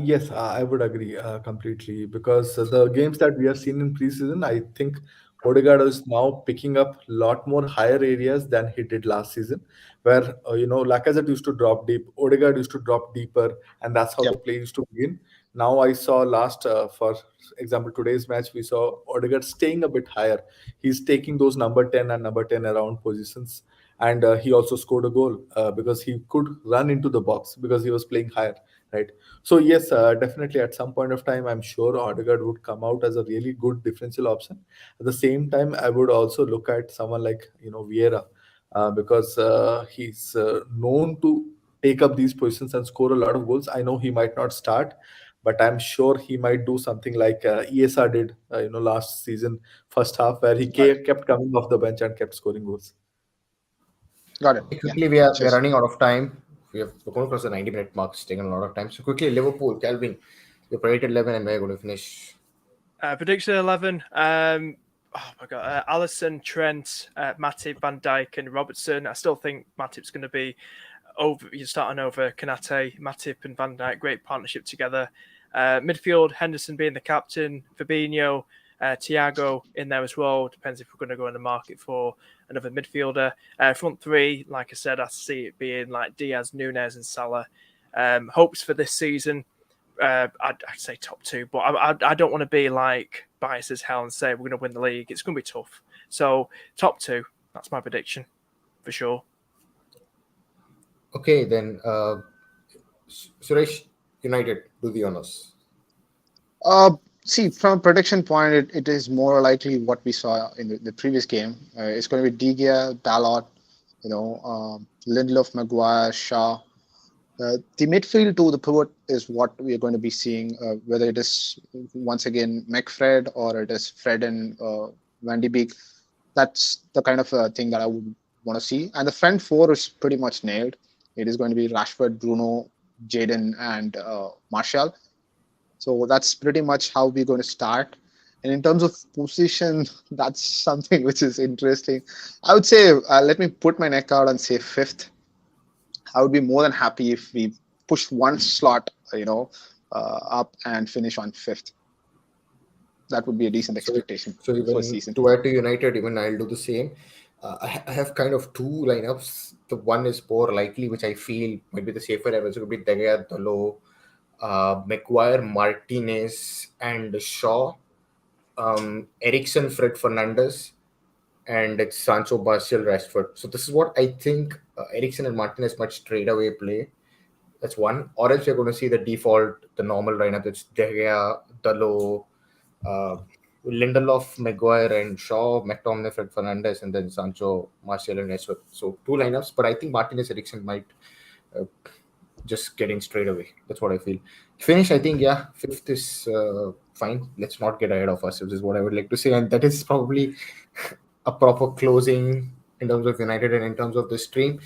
yes, I would agree completely because the games that we have seen in preseason, I think Odegaard is now picking up a lot more higher areas than he did last season, where Lacazette used to drop deep, Odegaard used to drop deeper, and that's how the Yep, play used to begin. Now I saw for example, today's match, we saw Odegaard staying a bit higher. He's taking those number 10 and number 10 around positions, and he also scored a goal because he could run into the box because he was playing higher, right? So yes, definitely at some point of time, I'm sure Odegaard would come out as a really good differential option. At the same time, I would also look at someone like Vieira, because he's known to take up these positions and score a lot of goals. I know he might not start, but I'm sure he might do something like ESR did, last season, first half, where he got it. kept coming off the bench and kept scoring goals. Got it. Okay, Yeah. quickly, we are Just running out of time. We're going across the 90-minute mark. It's taken a lot of time. So quickly, Liverpool, Calvin, your predicted 11 and we're going to finish. Prediction 11. Oh my god, Alisson, Trent, Matip, Van Dijk, and Robertson. I still think Matip's going to be over. You're starting over Kanate, Matip, and Van Dijk. Great partnership together. Midfield, Henderson being the captain, Fabinho, Thiago in there as well. Depends if we're going to go in the market for another midfielder. Front three, like I said, I see it being like Diaz, Nunes, and Salah. Hopes for this season. I'd say top two, but I don't want to be like biased as hell and say we're going to win the league. It's going to be tough. So top two, that's my prediction for sure. Okay, then Suresh, United, do the honors. Uh, see, from a prediction point, it is more likely what we saw in the previous game. It's going to be De Gea, Dalot, Lindelof, Maguire, Shaw. The midfield to the pivot is what we are going to be seeing, whether it is once again McFred or it is Fred and Van de Beek. That's the kind of thing that I would want to see. And the front four is pretty much nailed. It is going to be Rashford, Bruno, Jaden, and Martial. So that's pretty much how we're going to start. And in terms of position, that's something which is interesting. I would say, let me put my neck out and say fifth. I would be more than happy if we push one slot, up and finish on fifth. That would be a decent expectation So for a even season. to add to United, even I'll do the same. I have kind of two lineups. The one is more likely, which I feel might be the safer level. So it could be De Gea, Dalo, Maguire, Martinez, and Shaw, Ericsson, Fred Fernandez, and it's Sancho, Martial, Rashford. So this is what I think Ericsson and Martinez might straight away play. That's one. Or else you're going to see the default, the normal lineup. It's De Gea, Dalo, uh, Lindelof, Maguire, and Shaw, McTominay, Fred Fernandez, and then Sancho, Martial, and Rashford. So two lineups. But I think Martinez, Ericsson might uh, just getting straight away. That's what I feel. Finish, I think, yeah, fifth is fine. Let's not get ahead of ourselves, is what I would like to say. And that is probably a proper closing in terms of United and in terms of the stream.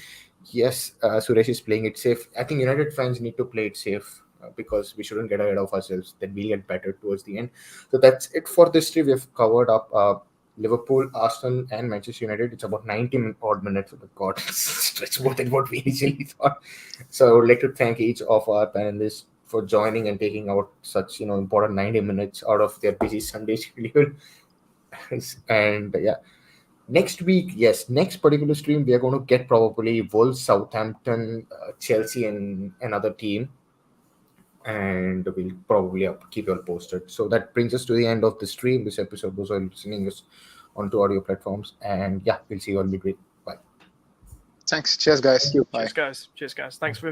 Yes, Suresh is playing it safe. I think United fans need to play it safe because we shouldn't get ahead of ourselves. Then we'll get better towards the end. So that's it for this stream. We've covered up Liverpool, Arsenal, and Manchester United. It's about 90 odd minutes. Oh God, stretch more than what we initially thought. So I would like to thank each of our panelists for joining and taking out such important 90 minutes out of their busy Sunday schedule. And yeah, next week, yes, next particular stream we are going to get probably Wolves, Southampton, Chelsea, and another team, and we'll probably keep you all posted. So that brings us to the end of the stream. This episode, those who are listening us onto audio platforms, and yeah, we'll see you all midweek. Bye. Thanks. Cheers, guys. Bye. Cheers, guys. Cheers, guys. Thanks for